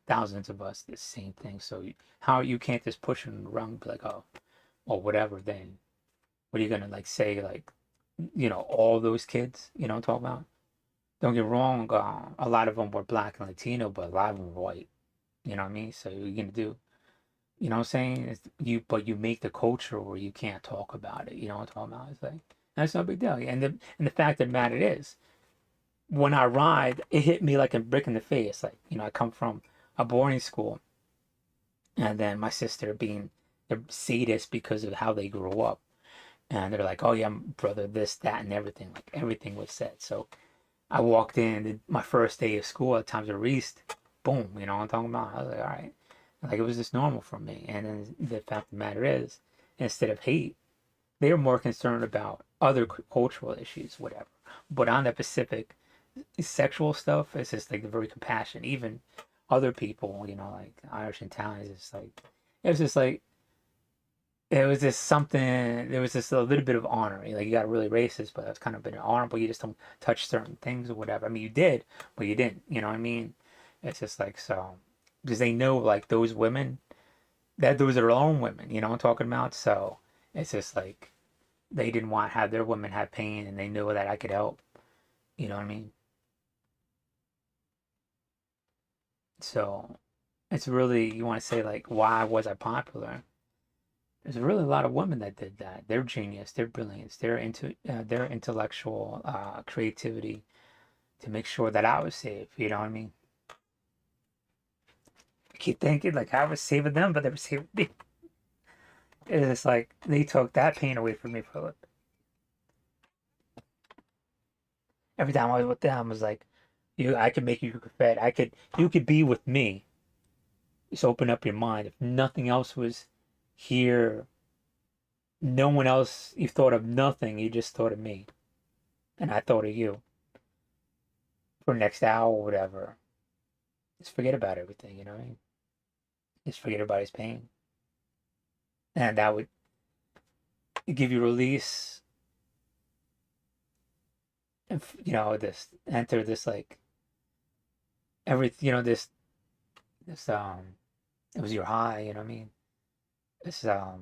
thousands of us. The same thing. So how you can't just push it around and be like, oh, or whatever. Then what are you gonna like say? Like, all those kids. You know what I'm talking about? Don't get me wrong. A lot of them were black and Latino, but a lot of them were white. You know what I mean? So you're gonna do. You know what I'm saying? But you make the culture where you can't talk about it. You know what I'm talking about? It's like, that's no big deal. And the fact of the matter is, when I ride, it hit me like a brick in the face. Like, I come from a boarding school, and then my sister being the sadist because of how they grew up. And they're like, oh yeah, brother, this, that, and everything. Like, everything was said. So I walked in, my first day of school at Times of East, boom, you know what I'm talking about? I was like, all right. Like, it was just normal for me. And then the fact of the matter is, instead of hate, they were more concerned about other cultural issues, whatever. But on the Pacific, sexual stuff, it's just like very compassionate. Even other people, like Irish and Italians, it's like, it was just like, it was just something, there was just a little bit of honor. Like, you got really racist, but it's kind of been honorable. You just don't touch certain things or whatever. I mean, you did, but you didn't. You know what I mean? It's just like, so, because they know, like, those women, that those are their own women, you know what I'm talking about? So it's just like, they didn't want to have their women have pain, and they knew that I could help. You know what I mean? So it's really, you want to say, like, why was I popular? There's really a lot of women that did that. They're genius, they're brilliance, they're into their intellectual creativity to make sure that I was safe. You know what I mean? I keep thinking like I was saving them, but they were saving me. It's like they took that pain away from me for a little. Every time I was with them, I was like, I could make you fed. You could be with me. Just open up your mind. If nothing else was here, no one else, you thought of nothing. You just thought of me, and I thought of you for next hour or whatever. Just forget about everything. You know what I mean? Just forget about his pain, and that would give you release. And this enter this like every this it was your high. You know what I mean? This your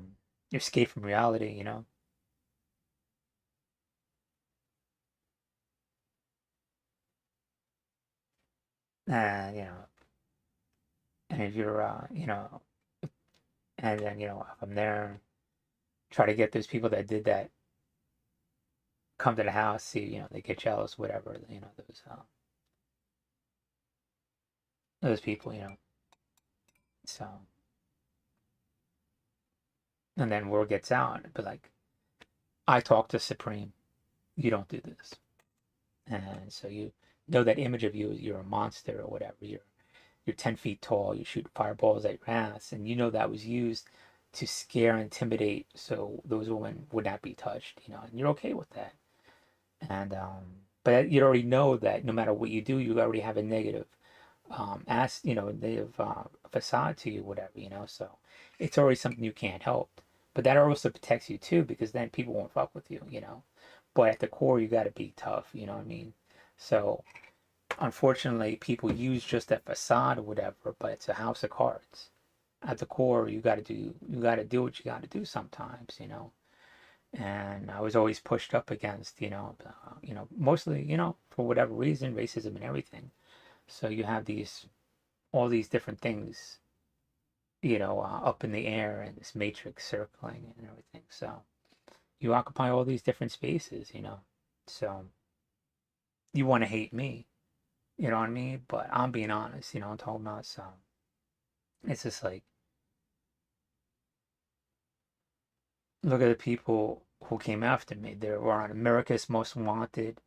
escape from reality. And and if you're and then from there try to get those people that did that come to the house, see, they get jealous, whatever, those people, so, and then word gets out, but like, I talk to Supreme, you don't do this. And so you know that image of you, you're a monster or whatever, you're 10 feet tall, you shoot fireballs at your ass, and that was used to scare, intimidate, so those women would not be touched, and you're okay with that. And but you already know that no matter what you do, you already have a negative negative facade to you, whatever, so it's already something you can't help. But that also protects you too, because then people won't fuck with you. But at the core, you got to be tough, you know what I mean? So unfortunately, people use just that facade or whatever, but it's a house of cards. At the core, you got to do what you got to do sometimes. And I was always pushed up against, mostly, for whatever reason, racism and everything. So you have all these different things, up in the air and this matrix circling and everything. So you occupy all these different spaces. So you want to hate me, you know what I mean? But I'm being honest, I'm talking about. So it's just like, look at the people who came after me. They were on America's Most Wanted,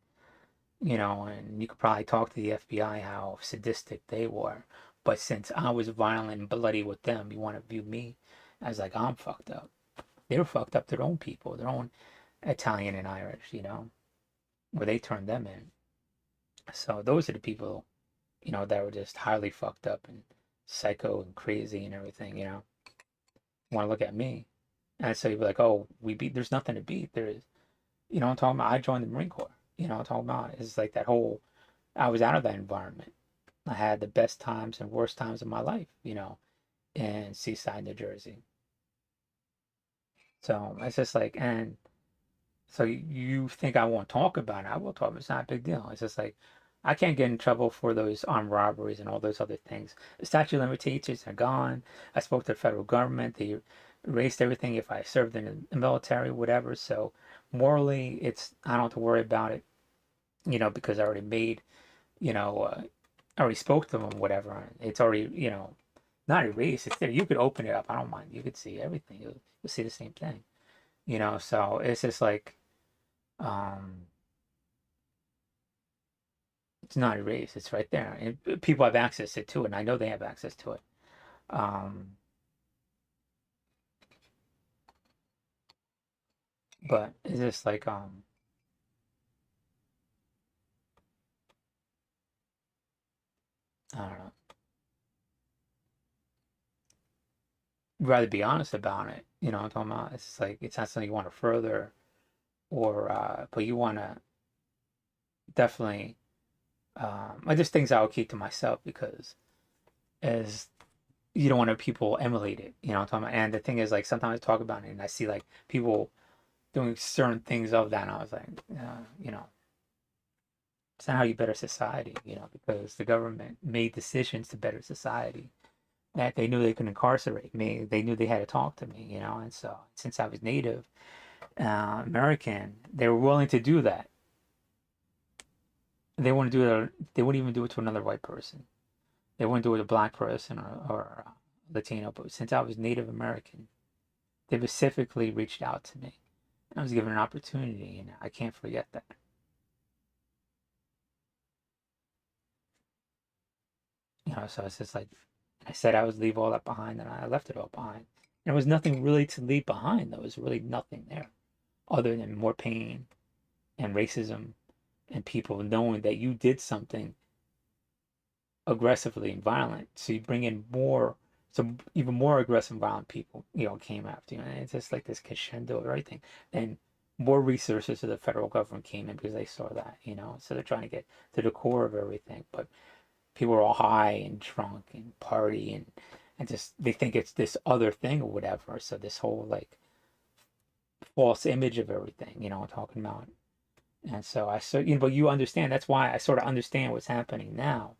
and you could probably talk to the FBI how sadistic they were. But since I was violent and bloody with them, you want to view me as like I'm fucked up. They were fucked up to their own people, their own Italian and Irish, where they turned them in. So those are the people, that were just highly fucked up and psycho and crazy and everything. Want to look at me. And so you'd be like, oh, we beat, there's nothing to beat. There is, I'm talking about, I joined the Marine Corps. I'm talking about, it's like that whole, I was out of that environment. I had the best times and worst times of my life, in Seaside, New Jersey. So it's just like, and so you think I won't talk about it? I will talk. It's not a big deal. It's just like I can't get in trouble for those armed robberies and all those other things. The statute of limitations are gone. I spoke to the federal government. They erased everything if I served in the military, whatever. So morally, I don't have to worry about it, because I already made, I already spoke to them, whatever. It's already, not erased. It's there. You could open it up. I don't mind. You could see everything. You'll see the same thing, So it's just like, um, it's not erased. It's right there. And people have access to it, and I know they have access to it. Um, but it's just like, I don't know. You'd rather be honest about it. What I'm talking about? It's just like it's not something you want to further, or but you want to definitely. Like there's things I would keep to myself because as you don't want to people emulate it. What I'm talking about. And the thing is, like sometimes I talk about it and I see like people doing certain things of that, and I was like, it's not how you better society, because the government made decisions to better society that they knew they could incarcerate me. They knew they had to talk to me, and so since I was Native American, they were willing to do that. They wouldn't do it. They wouldn't even do it to another white person. They wouldn't do it to a black person or Latino. But since I was Native American, they specifically reached out to me. I was given an opportunity, and I can't forget that. So it's just like I said I would leave all that behind, and I left it all behind. And there was nothing really to leave behind. There was really nothing there other than more pain and racism and people knowing that you did something aggressively and violent. So you bring in more, so even more aggressive, violent people, came after you, and it's just like this crescendo of everything. And more resources to the federal government came in because they saw that, so they're trying to get to the core of everything. But people are all high and drunk and party and just they think it's this other thing or whatever. So this whole like false image of everything, I'm talking about. And so but you understand. That's why I sort of understand what's happening now.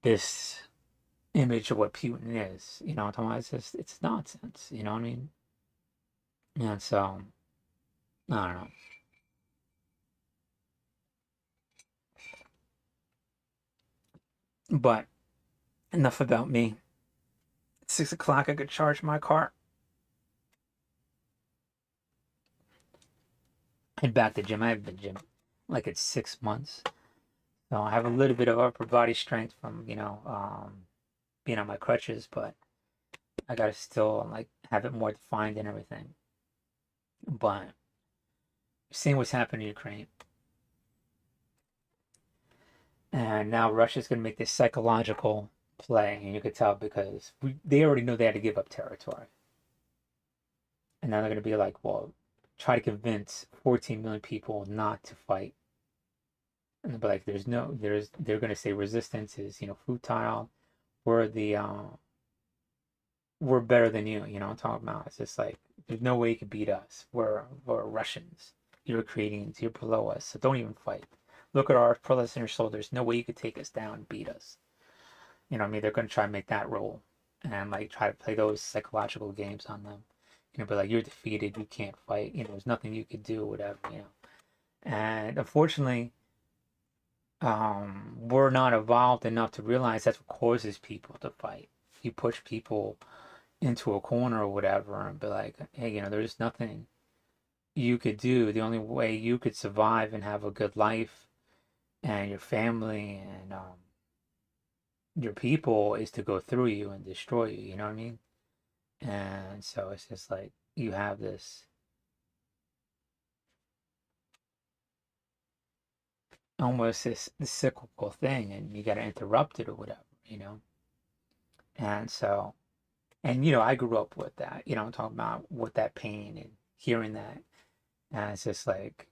This image of what Putin is, I'm talking about. It's nonsense. You know what I mean? And so I don't know. But enough about me. At 6 o'clock, I could charge my car. Head back to the gym. I haven't been gym like it's 6 months. So I have a little bit of upper body strength from, being on my crutches, but I gotta still like have it more defined and everything. But seeing what's happening in Ukraine, and now Russia's gonna make this psychological play, and you could tell because they already know they had to give up territory, and now they're gonna be like, well, try to convince 14 million people not to fight, and they'll be like, they're gonna say resistance is futile. We're the we're better than you. I'm talking about. It's just like there's no way you can beat us. We're Russians. You're Ukrainians. You're below us. So don't even fight. Look at our pillars and your shoulders. No way you could take us down and beat us. You know what I mean? They're gonna try to make that role and like try to play those psychological games on them. Be like, you're defeated. You can't fight. There's nothing you could do. Whatever. And unfortunately, we're not evolved enough to realize that's what causes people to fight. You push people into a corner or whatever and be like, hey, there's nothing you could do. The only way you could survive and have a good life and your family and your people is to go through you and destroy you. You know what I mean? And so it's just like you have this almost this cyclical thing and you got to interrupt it or whatever. And so, and I grew up with that, I'm talking about with that pain and hearing that. And it's just like,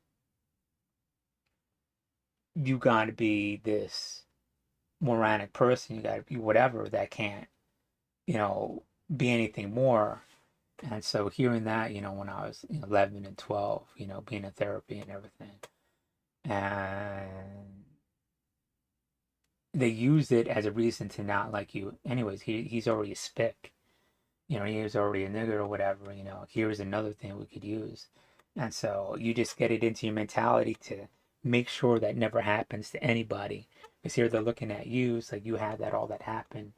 you got to be this moronic person. You got to be whatever that can't, be anything more. And so hearing that, when I was 11 and 12, being in therapy and everything, and they used it as a reason to not like you. Anyways, he's already a spick. He was already a nigger or whatever. Here's another thing we could use. And so you just get it into your mentality to make sure that never happens to anybody. Because here they're looking at you, it's like you had all that happened.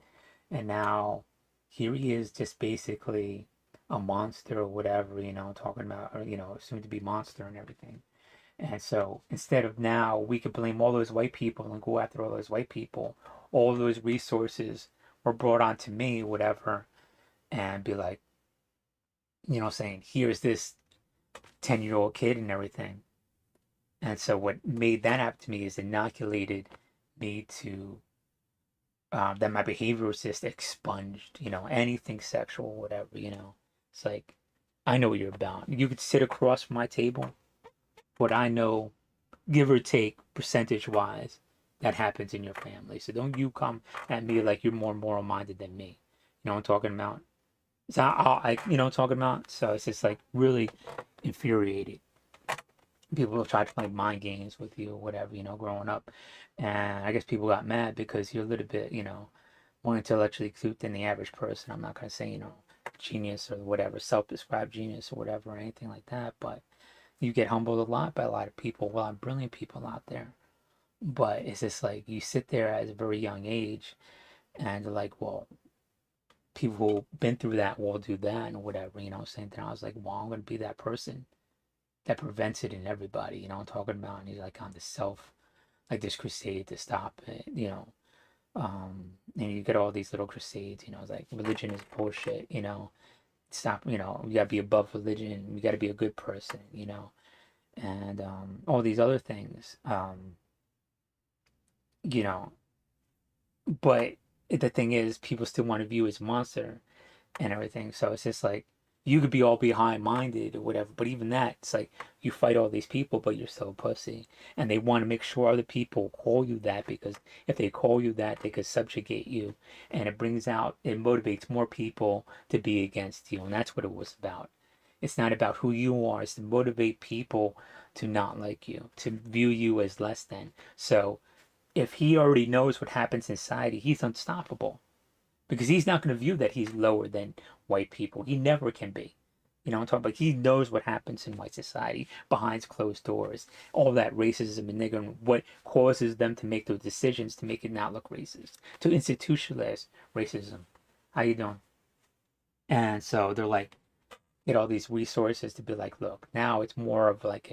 And now here he is just basically a monster or whatever, talking about, or, soon to be monster and everything. And so instead of now, we could blame all those white people and go after all those white people. All those resources were brought onto me, whatever, and be like, saying, here's this 10-year-old kid and everything. And so what made that happen to me is inoculated me to that my behavior was just expunged, anything sexual, whatever, It's like, I know what you're about. You could sit across from my table, but I know, give or take, percentage wise, that happens in your family. So don't you come at me like you're more moral minded than me. You know what I'm talking about? So you know what I'm talking about? So it's just like really infuriating. People will try to play mind games with you or whatever, growing up. And I guess people got mad because you're a little bit, more intellectually acute than the average person. I'm not going to say, genius or whatever, self-described genius or whatever, or anything like that. But you get humbled a lot by a lot of people, a lot of brilliant people out there. But it's just like you sit there at a very young age and they're like, well, people who've been through that will do that and whatever, same thing. I was like, well, I'm going to be that person that prevents it in everybody, I'm talking about. And he's like on the self, like this crusade to stop it, And you get all these little crusades, it's like religion is bullshit, stop, you gotta be above religion, you gotta be a good person, and all these other things, you know, but the thing is, people still want to view as monster and everything. So it's just like you could be all behind minded or whatever, but even that, it's like you fight all these people, but you're still a pussy. And they want to make sure other people call you that because if they call you that, they could subjugate you. And it motivates more people to be against you. And that's what it was about. It's not about who you are, it's to motivate people to not like you, to view you as less than. So if he already knows what happens in society, he's unstoppable because he's not going to view that he's lower than white people. He never can be. I'm talking about he knows what happens in white society behind closed doors, all that racism and nigger, what causes them to make those decisions to make it not look racist, to institutionalize racism. How you doing? And so they're like, get all these resources to be like, look, now it's more of like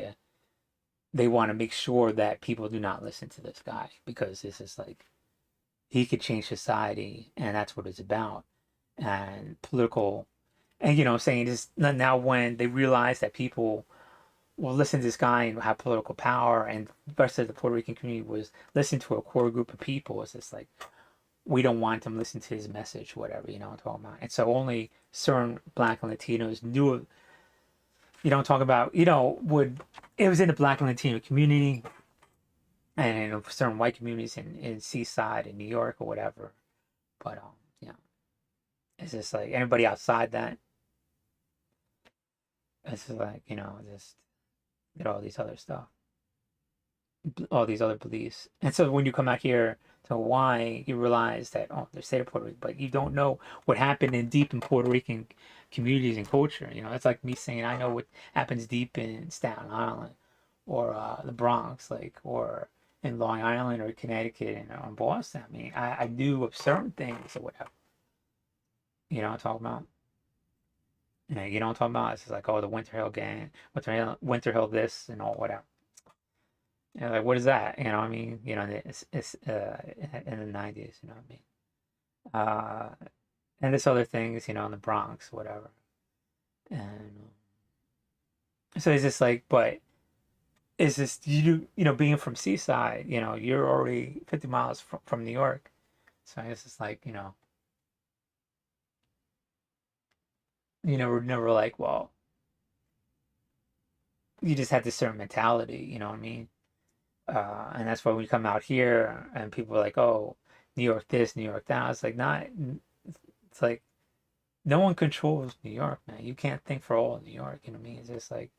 they want to make sure that people do not listen to this guy because this is like he could change society, and that's what it's about. And political, and saying this now when they realize that people will listen to this guy and have political power, and the rest of the Puerto Rican community was listening to a core group of people. It's just like we don't want them listening to his message, whatever I'm talking about. And so only certain Black and Latinos knew. Talk about would it was in the Black and Latino community and in certain white communities in Seaside in New York or whatever. But yeah, it's just like anybody outside that, it's just like just get all these other stuff, all these other beliefs. And so when you come out here to Hawaii, you realize that there's state of Puerto Rico, but you don't know what happened in deep in Puerto Rican communities and culture. It's like me saying I know what happens deep in Staten Island or the Bronx, like or in Long Island or Connecticut and Boston. I mean, I knew of certain things or whatever. I'm talking about. You know what I'm talking about? It's just like, oh, the Winter Hill gang, Winter Hill this and all whatever. Like, what is that? What I mean? It's in the 90s, what I mean? And this other things, in the Bronx, whatever. And so it's just like, but it's just, being from Seaside, you're already 50 miles from New York. So it's just like, we're never like, well, you just had this certain mentality, what I mean? And that's why we come out here and people are like, oh, New York this, New York that. It's like not. It's like no one controls New York, man. You can't think for all of New York. You know what I mean? It's just like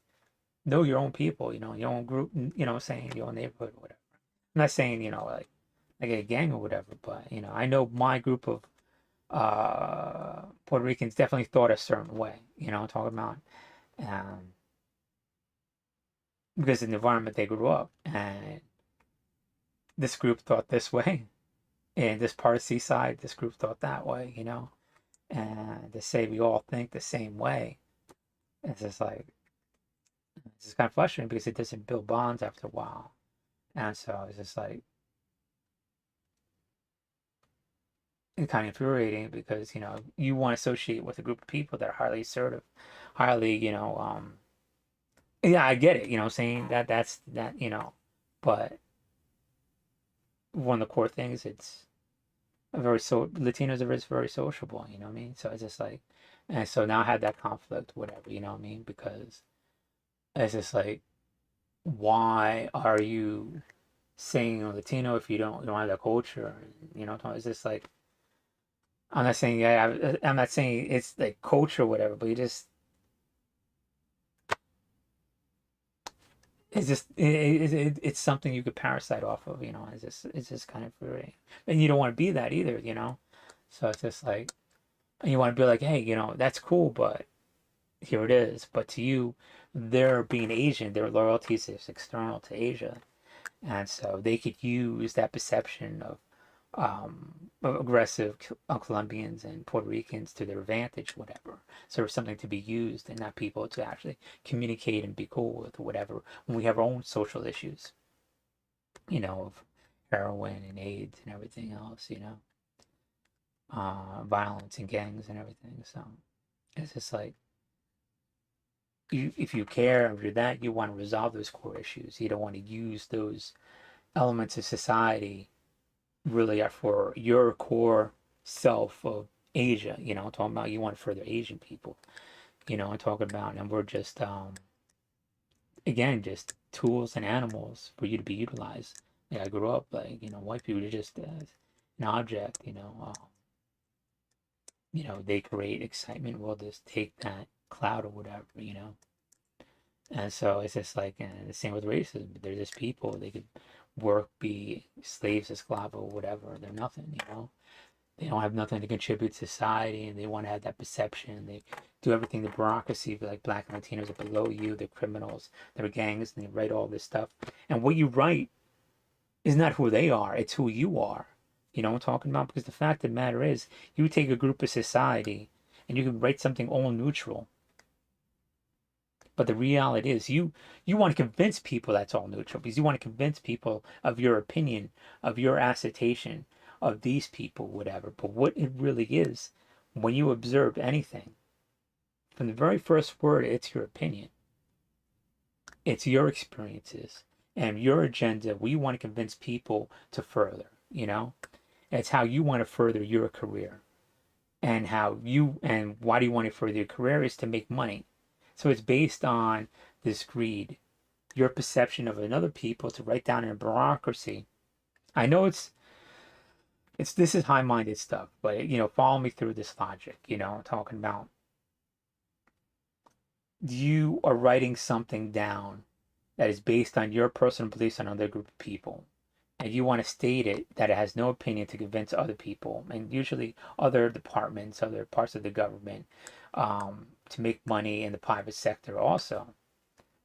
know your own people. Your own group. Saying your own neighborhood or whatever. I'm not saying like a gang or whatever, but I know my group of Puerto Ricans definitely thought a certain way. I'm talking about, um, because of the environment they grew up and this group thought this way. In this part of Seaside, this group thought that way, and to say we all think the same way, it's just like, it's just kind of frustrating because it doesn't build bonds after a while. And so it's just like, it's kind of infuriating because, you want to associate with a group of people that are highly assertive, highly, yeah, I get it, saying that's that, but one of the core things, it's Latinos are very sociable, you know what I mean? So it's just like, and so now I had that conflict, whatever, you know what I mean? Because it's just like, why are you saying you're Latino if you don't have that culture? It's just like, I'm not saying, yeah, I'm not saying it's like culture or whatever, but you just, it's something you could parasite off of, it's just kind of infuriating. And you don't want to be that either, So it's just like, and you want to be like, hey, that's cool, but here it is. But to you, they're being Asian, their loyalties is external to Asia. And so they could use that perception of aggressive Colombians and Puerto Ricans to their advantage, whatever. So it's something to be used and not people to actually communicate and be cool with or whatever when we have our own social issues, of heroin and AIDS and everything else, violence and gangs and everything. So it's just like, if you care, if you're that, you want to resolve those core issues. You don't want to use those elements of society really are for your core self of Asia. I'm talking about, you want to further Asian people. I'm talking about, and we're just again, just tools and animals for you to be utilized. Like, I grew up like, white people are just an object. They create excitement. We'll just take that cloud or whatever. And so it's just like, the same with racism. They're just people. They could work, be slaves, esclavo, whatever. They're nothing. They don't have nothing to contribute to society, and they want to have that perception. They do everything, the bureaucracy, like Black and Latinos are below you, they're criminals, they're gangs, and they write all this stuff. And what you write is not who they are, it's who you are. You know what I'm talking about? Because the fact of the matter is, you take a group of society and you can write something all neutral. But the reality is, you want to convince people that's all neutral, because you want to convince people of your opinion, of your assertion, of these people, whatever. But what it really is, when you observe anything, from the very first word, it's your opinion. It's your experiences and your agenda. We want to convince people to further. It's how you want to further your career. And why do you want to further your career is to make money. So it's based on this greed, your perception of another people to write down in a bureaucracy. I know this is high-minded stuff, but follow me through this logic. Talking about, you are writing something down that is based on your personal beliefs on another group of people, and you want to state it that it has no opinion to convince other people, and usually other departments, other parts of the government, to make money in the private sector also.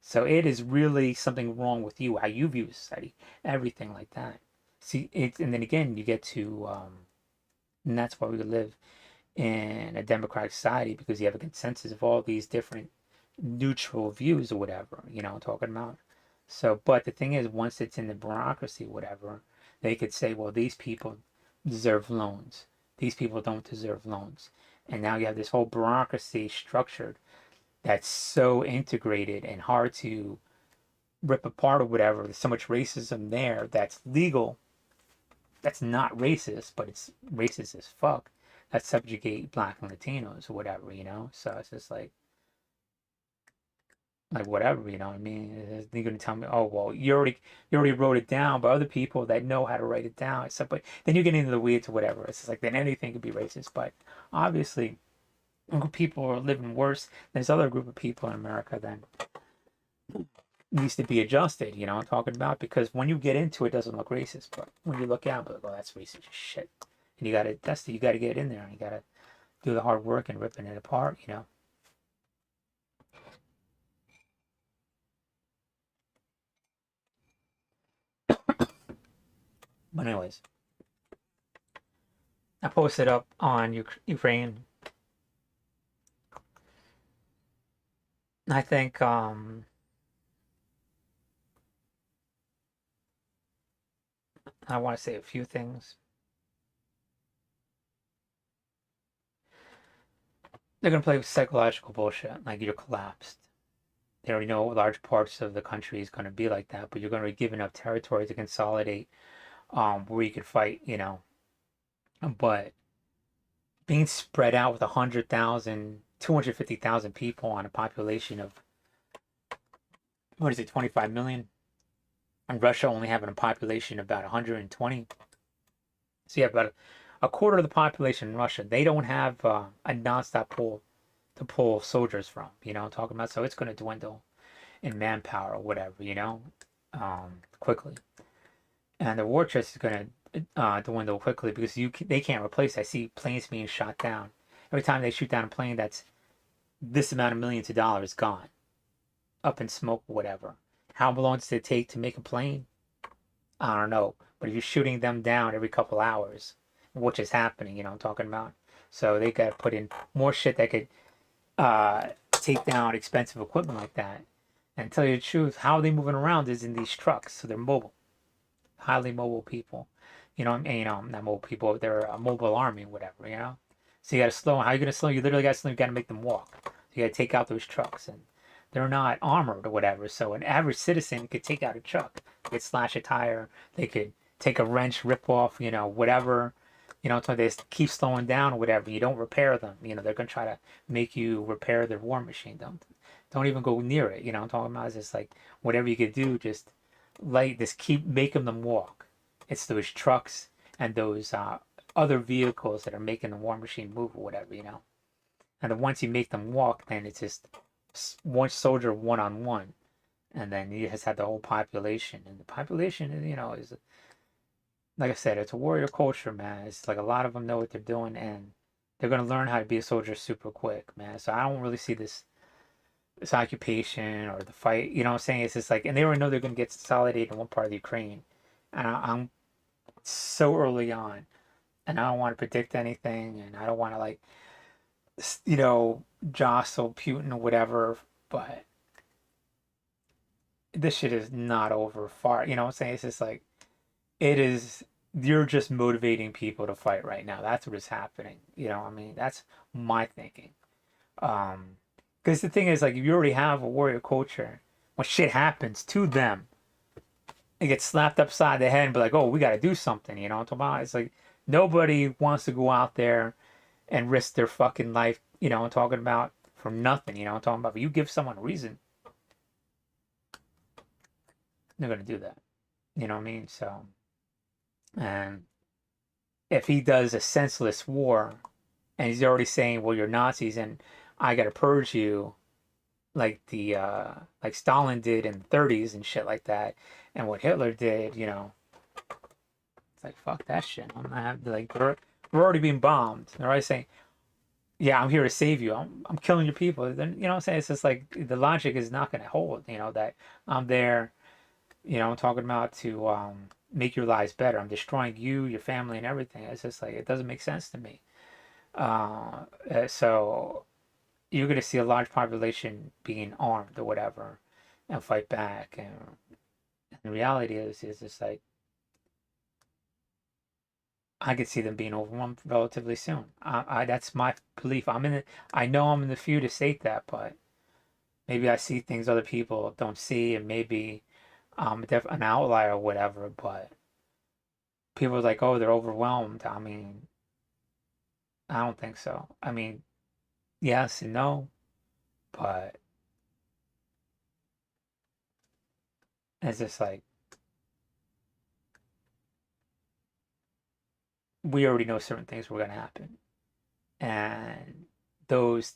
So it is really something wrong with you, how you view society, everything like that. See, and then again, you get to, and that's why we live in a democratic society, because you have a consensus of all these different neutral views or whatever, I'm talking about. So, but the thing is, once it's in the bureaucracy, whatever, they could say, well, these people deserve loans. These people don't deserve loans. And now you have this whole bureaucracy structured that's so integrated and hard to rip apart or whatever. There's so much racism there that's legal, that's not racist, but it's racist as fuck, that subjugate Black and Latinos or whatever. So it's just like whatever, what I mean? They're gonna tell me, oh well, you already wrote it down, but other people that know how to write it down. So, but then you get into the weeds or whatever. It's just like, then anything could be racist. But obviously, people are living worse. There's other group of people in America that needs to be adjusted. I'm talking about, because when you get into it, doesn't look racist, but when you look out, like, oh, that's racist shit. And you gotta get in there, and you gotta do the hard work and ripping it apart. But anyways, I posted up on Ukraine. I think I want to say a few things. They're gonna play with psychological bullshit, like you're collapsed. They already know large parts of the country is gonna be like that, but you're gonna be given up territory to consolidate, where you could fight. But being spread out with 100,000, 250,000 people on a population of, what is it, 25 million? And Russia only having a population of about 120. So you have about a quarter of the population in Russia. They don't have a nonstop pool to pull soldiers from, I'm talking about. So it's going to dwindle in manpower or whatever, quickly. And the war chest is going to dwindle quickly, because they can't replace. I see planes being shot down. Every time they shoot down a plane that's this amount of millions of dollars gone, up in smoke, whatever. How long does it take to make a plane? I don't know. But if you're shooting them down every couple hours, which is happening, I'm talking about. So they got to put in more shit that could take down expensive equipment like that. And tell you the truth, how are they moving around is in these trucks, so they're mobile. highly mobile people. Not mobile people. They're a mobile army, whatever. So you got to slow. How are you going to slow? You literally got to slow. You got to make them walk. So you got to take out those trucks, and they're not armored or whatever. So an average citizen could take out a truck. They could slash a tire. They could take a wrench, rip off, whatever. So they just keep slowing down or whatever. You don't repair them. They're gonna try to make you repair their war machine. Don't even go near it. I'm talking about is just like whatever you could do, just keep making them walk. It's those trucks and those other vehicles that are making the war machine move or whatever. And then once you make them walk, then it's just one soldier one on one, and then you just have the whole population. And the population, is like I said, it's a warrior culture, man. It's like a lot of them know what they're doing, and they're gonna learn how to be a soldier super quick, man. So I don't really see this occupation or the fight. You know what I'm saying? It's just like, and they already know they're gonna get consolidated in one part of the Ukraine, and I'm so early on, and I don't want to predict anything, and I don't want to like, jostle Putin or whatever, but this shit is not over far. You know what I'm saying? It's just like it is. You're just motivating people to fight right now. That's what is happening. I mean, that's my thinking. Because the thing is, like, if you already have a warrior culture, when shit happens to them, they get slapped upside the head and be like, "Oh, we got to do something." You know what I'm talking about? It's like nobody wants to go out there and risk their fucking life. I'm talking about for nothing. I'm talking about. But you give someone a reason, they're gonna do that. You know what I mean? So, and if he does a senseless war, and he's already saying, "Well, you're Nazis, and I got to purge you," like Stalin did in the 30s and shit like that, and what Hitler did, it's like fuck that shit. I'm gonna have like we're already being bombed. They're already saying, "Yeah, I'm here to save you. I'm killing your people." Then what I'm saying? It's just like the logic is not gonna hold. That I'm there. I'm talking about to make your lives better. I'm destroying you, your family, and everything. It's just like it doesn't make sense to me. So you're going to see a large population being armed or whatever and fight back. And the reality is just like, I could see them being overwhelmed relatively soon. That's my belief. I know I'm in the few to state that, but maybe I see things other people don't see, and maybe I'm an outlier or whatever, but people are like, oh, they're overwhelmed. I mean, I don't think so. I mean, yes and no, but it's just like, we already know certain things were going to happen. And those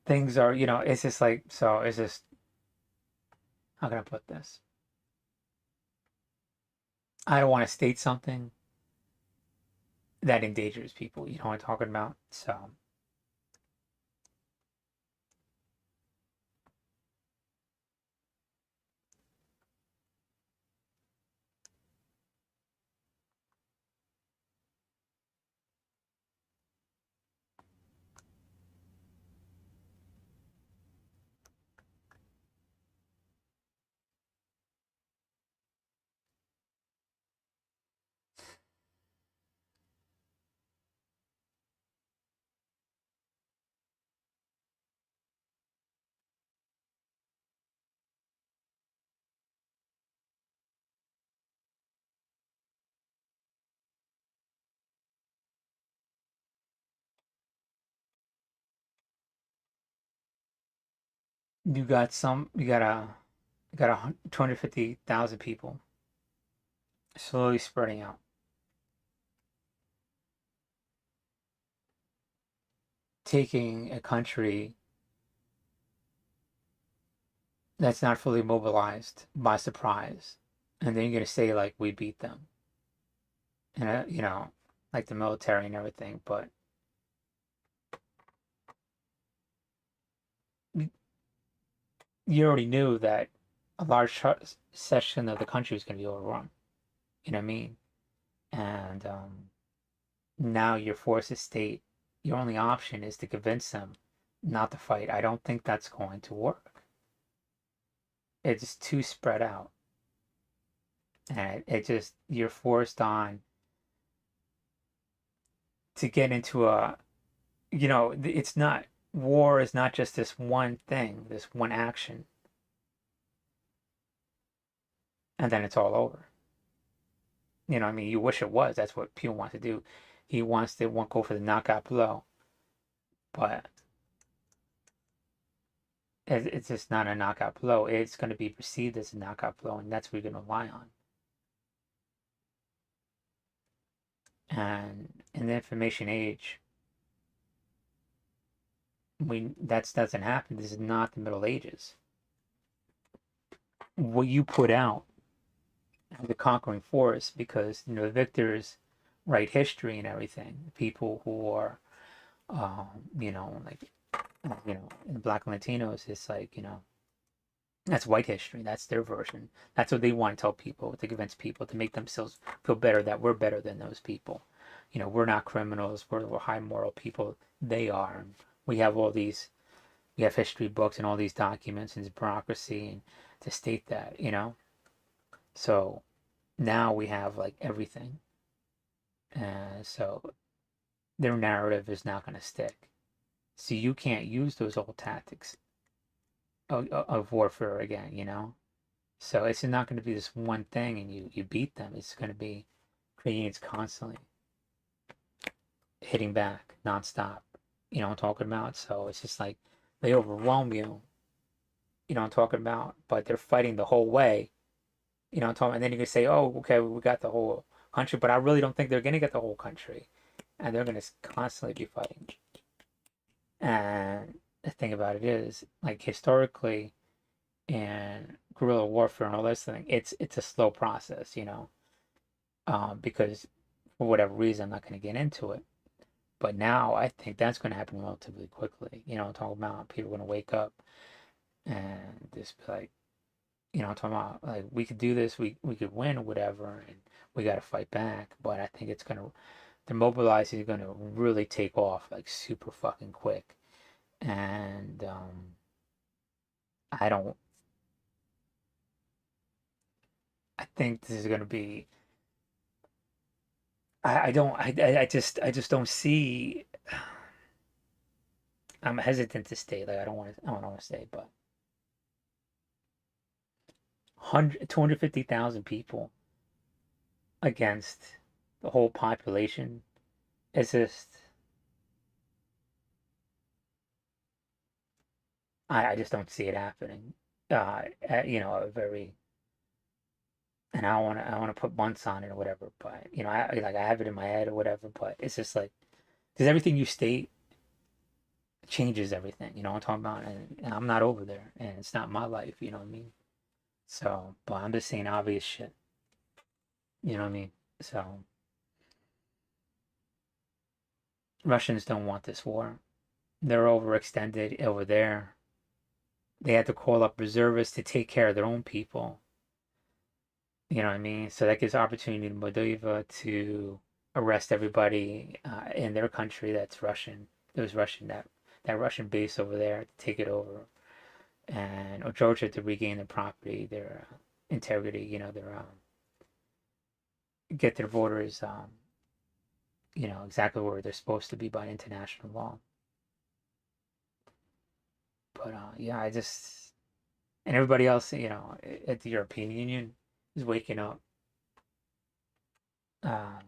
things are, it's just like, so it's just, how can I put this? I don't want to state something that endangers people. You know what I'm talking about? So you got 250,000 people slowly spreading out, taking a country that's not fully mobilized by surprise. And then you're going to say, like, we beat them. And, like the military and everything. But you already knew that a large section of the country was going to be overrun. You know what I mean? And now your forces state your only option is to convince them not to fight. I don't think that's going to work. It's too spread out. And it just, you're forced on to get into a, it's not, war is not just this one thing, this one action, and then it's all over. I mean, you wish it was. That's what people want to do. He wants to want go for the knockout blow, but it's just not a knockout blow. It's going to be perceived as a knockout blow, and that's what you're going to rely on. And in the information age, that doesn't happen. This is not the Middle Ages. What you put out, the conquering force, because the victors write history and everything. People who are, like, in Black Latinos, it's like, that's white history. That's their version. That's what they want to tell people, to convince people, to make themselves feel better that we're better than those people. We're not criminals. We're high moral people. They are. We have all these, we have history books and all these documents and bureaucracy and to state that. So now we have like everything. And so their narrative is not going to stick. So you can't use those old tactics of warfare again. So it's not going to be this one thing and you beat them. It's going to be Canadians constantly hitting back nonstop. You know what I'm talking about? So it's just like they overwhelm you. You know what I'm talking about? But they're fighting the whole way. You know what I'm talking about? And then you can say, oh, okay, we got the whole country. But I really don't think they're going to get the whole country. And they're going to constantly be fighting. And the thing about it is, like, historically, and guerrilla warfare and all this thing, it's a slow process. Because for whatever reason, I'm not going to get into it. But now I think that's going to happen relatively quickly. I'm talking about people are going to wake up and just be like, I'm talking about like we could do this, we could win or whatever, and we got to fight back. But I think it's going to, the mobilizing is going to really take off like super fucking quick. And I don't, I think this is going to be, I don't, I just don't see. I'm hesitant to stay. Like I don't want to stay, but 250,000 people against the whole population. It's just, I just don't see it happening. A very, and I want to put months on it or whatever, but I have it in my head or whatever, but it's just like, because everything you state changes everything. You know what I'm talking about? And I'm not over there, and it's not my life. You know what I mean? So, but I'm just saying obvious shit. You know what I mean? So, Russians don't want this war. They're overextended over there. They had to call up reservists to take care of their own people. You know what I mean? So that gives opportunity to Moldova to arrest everybody in their country that's Russian. It was Russian, that Russian base over there, to take it over, and or Georgia to regain their property, their integrity. Their get their voters, exactly where they're supposed to be by international law. But yeah, I just, and everybody else, at the European Union is waking up, uh,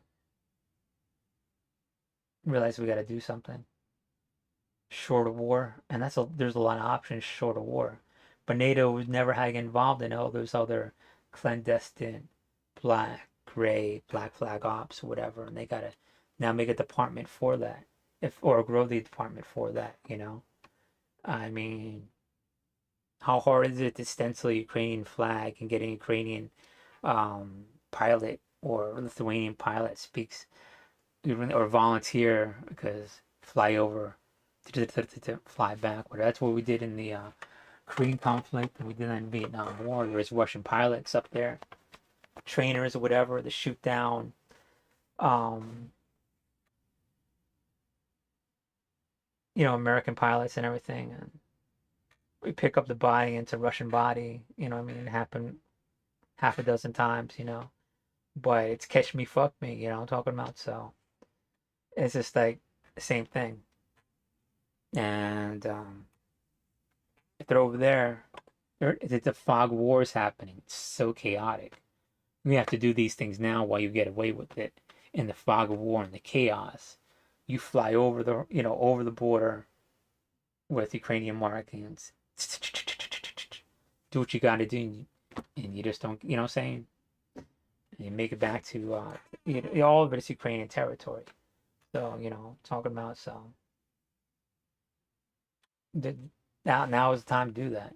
realize we got to do something short of war, and there's a lot of options short of war. But NATO was never had involved in all those other clandestine, black flag ops, whatever, and they gotta now make a department for that, if or grow the department for that. I mean, how hard is it to stencil a Ukrainian flag and get an Ukrainian pilot or Lithuanian pilot speaks or volunteer because fly over to fly back. That's what we did in the Korean conflict, and we did that in Vietnam War. There was Russian pilots up there, trainers or whatever, to shoot down um, American pilots and everything. And we pick up the body, and it's a Russian body. It happened half a dozen times, but it's catch me, fuck me, I'm talking about. So it's just like the same thing. And if they're over there, the fog war is happening. It's so chaotic. We have to do these things now while you get away with it. In the fog of war and the chaos, you fly over over the border with Ukrainian markings. Do what you got to do, and you just don't, what I'm saying? And you make it back to, all of it is Ukrainian territory. So, talking about, so the, now is the time to do that.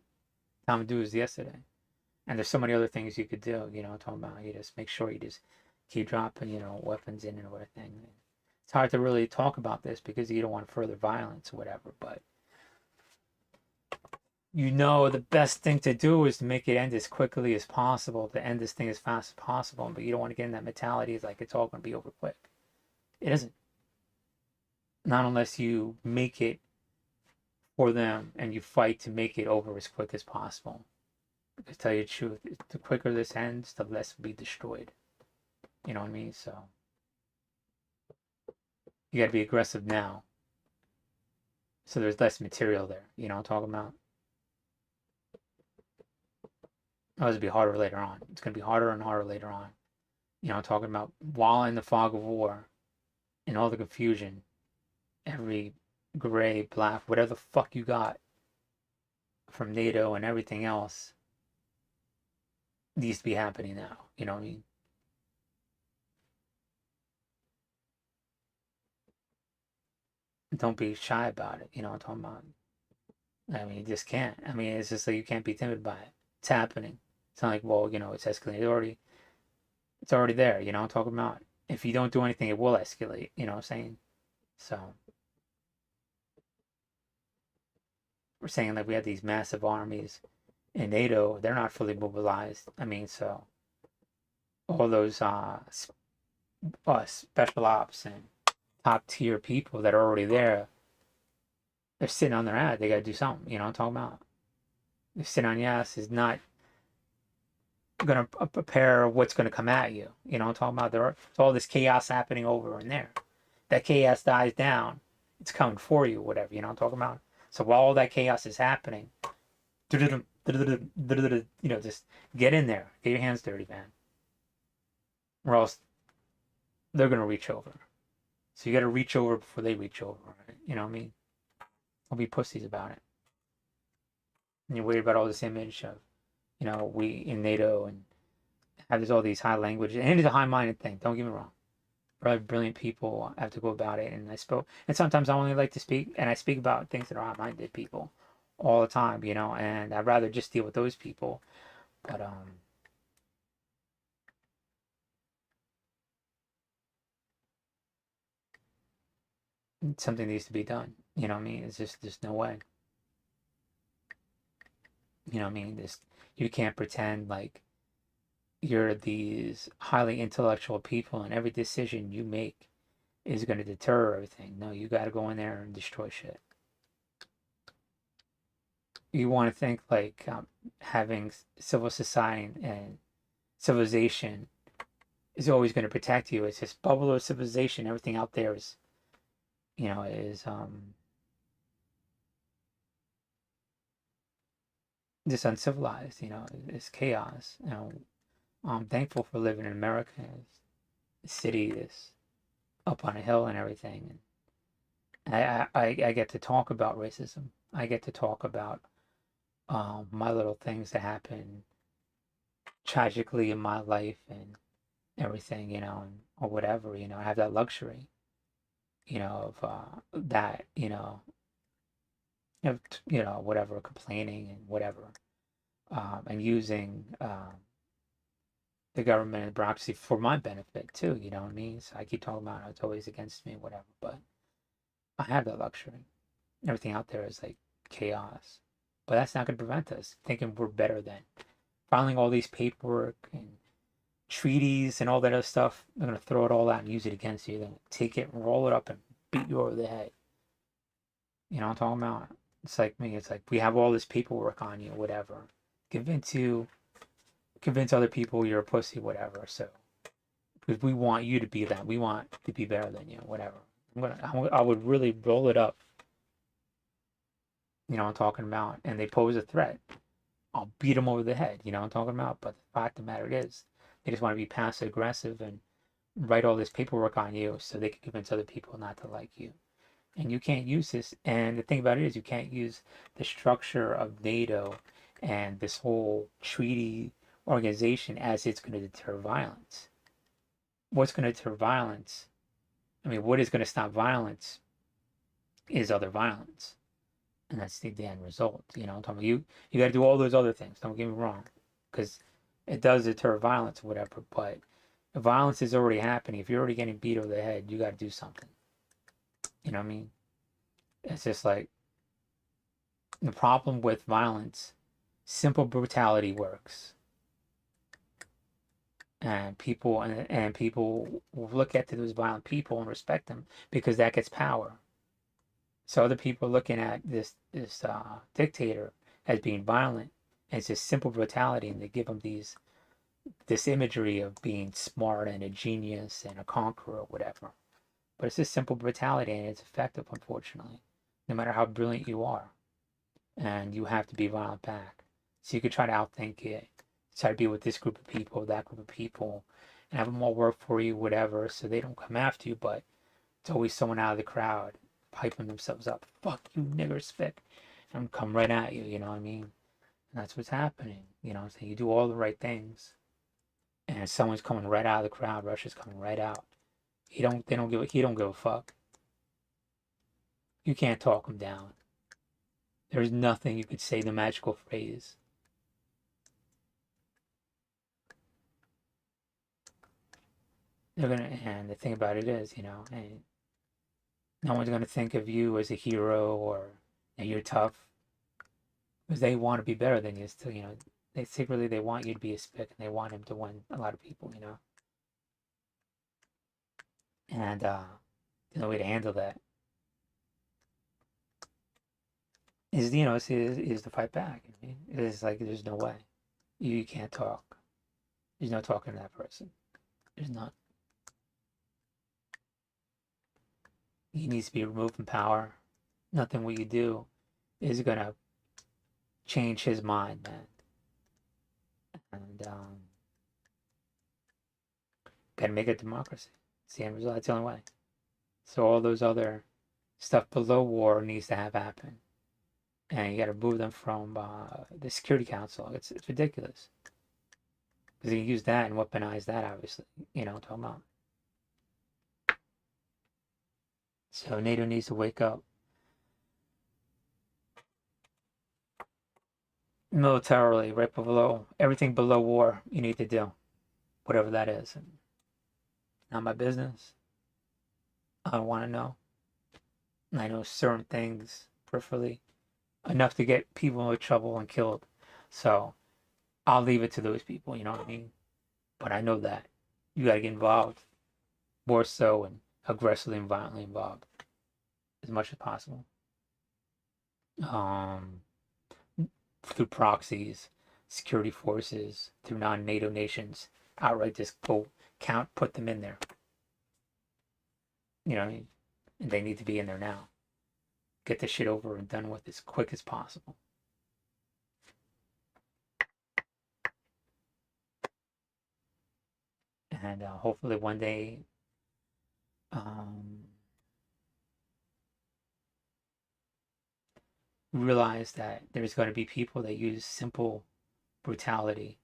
Time to do is yesterday. And there's so many other things you could do, talking about, you just make sure you just keep dropping, weapons in and everything. It's hard to really talk about this because you don't want further violence or whatever, but the best thing to do is to make it end as quickly as possible, to end this thing as fast as possible, but you don't want to get in that mentality. It's like it's all going to be over quick. It isn't. Not unless you make it for them and you fight to make it over as quick as possible. Because to tell you the truth, the quicker this ends, the less will be destroyed. You know what I mean? So you got to be aggressive now. So there's less material there. You know what I'm talking about? Oh, it'll be harder later on. It's going to be harder and harder later on. I'm talking about while in the fog of war and all the confusion, every gray, black, whatever the fuck you got from NATO and everything else needs to be happening now. You know what I mean? Don't be shy about it. You know what I'm talking about? I mean, you just can't. I mean, it's just like you can't be timid by it. It's happening. It's not like, well, it's escalated. It's already there. You know what I'm talking about? If you don't do anything, it will escalate. You know what I'm saying? So we're saying like we have these massive armies in NATO. They're not fully mobilized. I mean, so all those special ops and top tier people that are already there, they're sitting on their ass. They got to do something. You know what I'm talking about? They're sitting on your ass is not going to prepare what's going to come at you. You know what I'm talking about? There's all this chaos happening over in there. That chaos dies down. It's coming for you, whatever. You know what I'm talking about? So while all that chaos is happening, just get in there. Get your hands dirty, man. Or else they're going to reach over. So you got to reach over before they reach over. Right? You know what I mean? Don't be pussies about it. And you're worried about all this image of, we in NATO and have all these high languages. And it's a high-minded thing. Don't get me wrong. Really brilliant people have to go about it. And and sometimes I only like to speak, and I speak about things that are high-minded people all the time, and I'd rather just deal with those people. But something needs to be done. You know what I mean? It's just there's no way. You know what I mean? You can't pretend like you're these highly intellectual people and every decision you make is going to deter everything. No, you got to go in there and destroy shit. You want to think like having civil society and civilization is always going to protect you. It's this bubble of civilization. Everything out there is, is just uncivilized. It's chaos. I'm thankful for living in America. The city is up on a hill and everything. And I get to talk about racism. I get to talk about my little things that happen tragically in my life and everything, or whatever, I have that luxury, of that, of, whatever, complaining and whatever, and using the government and bureaucracy for my benefit too, you know what I mean? So I keep talking about it's always against me, whatever, but I have that luxury. Everything out there is like chaos, but that's not going to prevent us thinking we're better than filing all these paperwork and treaties and all that other stuff. They're going to throw it all out and use it against you. They're going to take it and roll it up and beat you over the head. You know what I'm talking about? It's like me. It's like we have all this paperwork on you, whatever. Convince you convince other people you're a pussy, whatever. So because we want you to be that, we want to be better than you, whatever. I would really roll it up. You know what I'm talking about? And they pose a threat. I'll beat them over the head. You know what I'm talking about? But the fact of the matter is, they just want to be passive aggressive and write all this paperwork on you so they can convince other people not to like you. And you can't use this. And the thing about it is, you can't use the structure of NATO and this whole treaty organization as it's going to deter violence. What's going to deter violence? I mean, what is going to stop violence is other violence. And that's the end result. You know, I'm talking about you got to do all those other things. Don't get me wrong, because it does deter violence or whatever. But if violence is already happening, if you're already getting beat over the head, you got to do something. You know what I mean? It's just like the problem with violence, simple brutality works. And people will look at those violent people and respect them because that gets power. So other people are looking at this dictator as being violent, and it's just simple brutality, and they give him this imagery of being smart and a genius and a conqueror or whatever. But it's just simple brutality, and it's effective, unfortunately, no matter how brilliant you are. And you have to be violent back. So you could try to outthink it, try to be with this group of people, that group of people, and have them all work for you, whatever, so they don't come after you, but it's always someone out of the crowd piping themselves up. Fuck you, nigger spick. And come right at you, you know what I mean? And that's what's happening. You know what I'm saying? You do all the right things, and someone's coming right out of the crowd, Russia's coming right out. He don't give a fuck. You can't talk him down. There's nothing you could say the magical phrase. And the thing about it is, you know, and no one's gonna think of you as a hero or that you're tough because they want to be better than you. Still, you know, they secretly they want you to be a spick and they want him to win a lot of people, you know. And the only way to handle that is, you know, is to fight back. I mean, it's like there's no way you can't talk. There's no talking to that person. There's not. He needs to be removed from power. Nothing what you do is gonna change his mind, man. And gotta make it democracy. It's the end result. That's the only way. So all those other stuff below war needs to have happen, and you got to move them from the Security Council. It's ridiculous because you can use that and weaponize that, obviously. You know what I'm talking about. So NATO needs to wake up. Militarily, right below everything below war, you need to do whatever that is. Not my business. I don't want to know. I know certain things peripherally enough to get people in trouble and killed. So I'll leave it to those people, you know what I mean? But I know that you got to get involved more so and aggressively and violently involved as much as possible. Um, through proxies, security forces, through non-NATO nations, outright just go count, put them in there. You know what I mean? And they need to be in there now. Get this shit over and done with as quick as possible. And hopefully one day, realize that there's going to be people that use simple brutality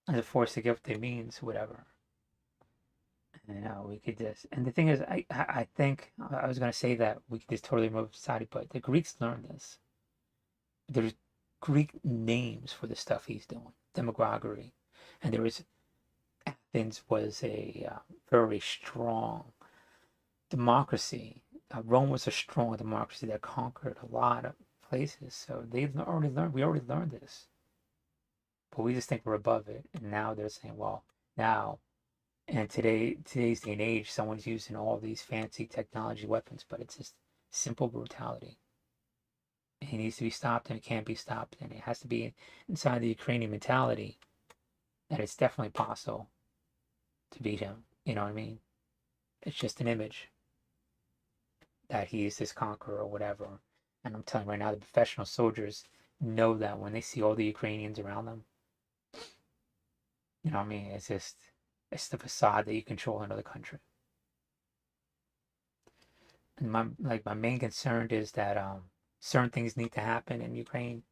as a force to get what they means, whatever. And we could just, and the thing is, I think I was going to say that we could just totally remove society, but the Greeks learned this. There's Greek names for the stuff he's doing, demagoguery, and there was Athens was a very strong democracy. Rome was a strong democracy that conquered a lot of places, so they've already learned. We already learned this, but we just think we're above it, and now they're saying, well, now And today's day and age, someone's using all these fancy technology weapons, but it's just simple brutality. And it needs to be stopped, and it can't be stopped, and it has to be inside the Ukrainian mentality that it's definitely possible to beat him. You know what I mean? It's just an image that he's this conqueror or whatever. And I'm telling you right now, the professional soldiers know that when they see all the Ukrainians around them. You know what I mean? It's the facade that you control another country. And my main concern is that certain things need to happen in Ukraine,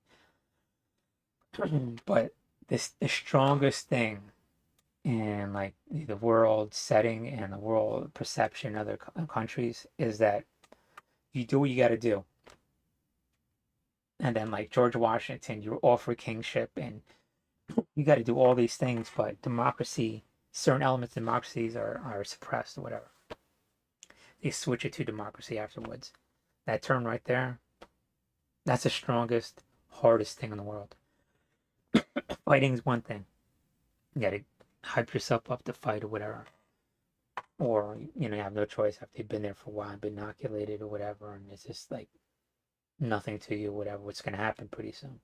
but the strongest thing in like the world setting and the world perception in other countries is that you do what you got to do. And then like George Washington, you're all for kingship and you got to do all these things, but democracy, certain elements of democracies are suppressed or whatever. They switch it to democracy afterwards. That turn right there, that's the strongest, hardest thing in the world. Fighting is one thing. You gotta hype yourself up to fight or whatever. Or, you have no choice after you've been there for a while and been inoculated or whatever, and it's just like nothing to you, whatever, what's gonna happen pretty soon.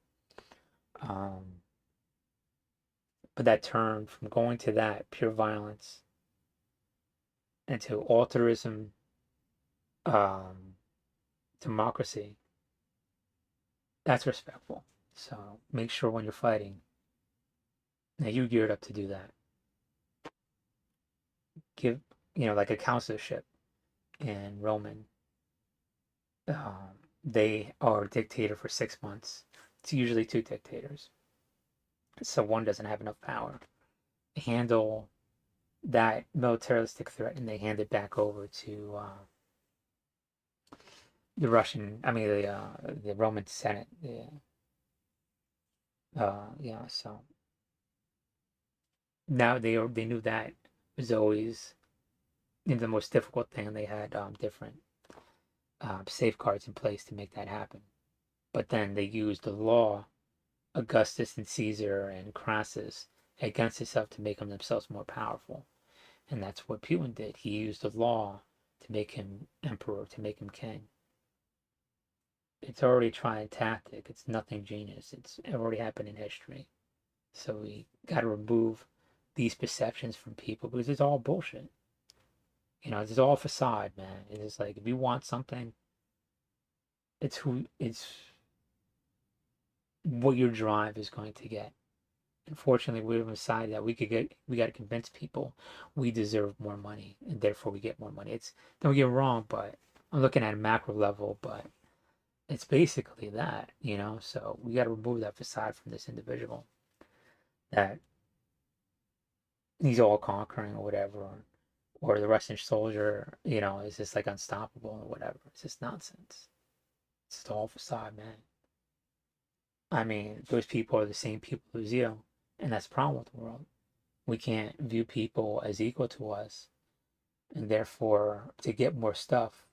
But that turn from going to that pure violence into altruism, democracy, that's respectful. So make sure when you're fighting that you geared up to do that. Give, like a consulship in Roman, they are a dictator for 6 months. It's usually two dictators. So one doesn't have enough power to handle that militaristic threat, and they hand it back over to the Russian, I mean the Roman Senate. Yeah. So now they knew that was always the most difficult thing, and they had different safeguards in place to make that happen. But then they used the law, Augustus and Caesar and Crassus, against itself to make them themselves more powerful. And that's what Putin did. He used the law to make him emperor, to make him king. It's already a tried tactic. It's nothing genius. It's already happened in history. So we got to remove these perceptions from people because it's all bullshit. It's all facade, man. It's like if you want something, it's what your drive is going to get. Unfortunately, we're in a society that we got to convince people we deserve more money and therefore we get more money. Don't get me wrong, but I'm looking at a macro level, but it's basically that, so we got to remove that facade from this individual that he's all conquering or whatever, or the Russian soldier, is just like unstoppable or whatever. It's just nonsense. It's just all facade, man. I mean, those people are the same people as you, and that's the problem with the world. We can't view people as equal to us, and therefore, to get more stuff,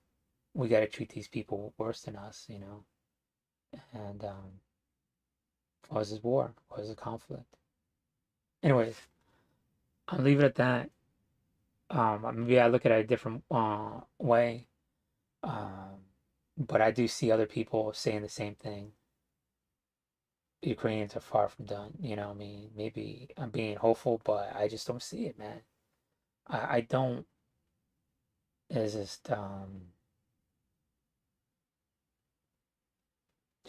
we got to treat these people worse than us, and causes war, causes conflict. Anyways, I'll leave it at that. Maybe I look at it a different way, but I do see other people saying the same thing. Ukrainians are far from done. I mean, maybe I'm being hopeful, but I just don't see it, man. I don't. It's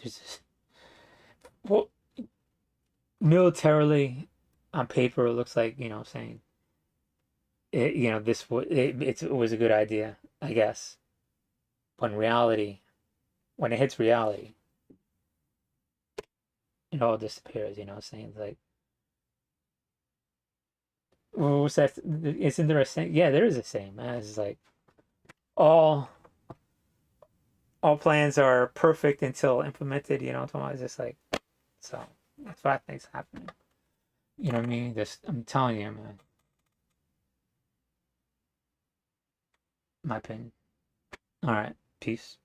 just well, militarily, on paper, it looks like saying it. This it was a good idea, I guess. But in reality, when it hits reality, it all disappears. Saying like, well, what's that? Isn't there a saying? Yeah, there is a saying, man. It's like all all plans are perfect until implemented. What I'm talking about? It's just like so. That's what I think's happening. You know what I mean? I'm telling you, man. My opinion. All right. Peace.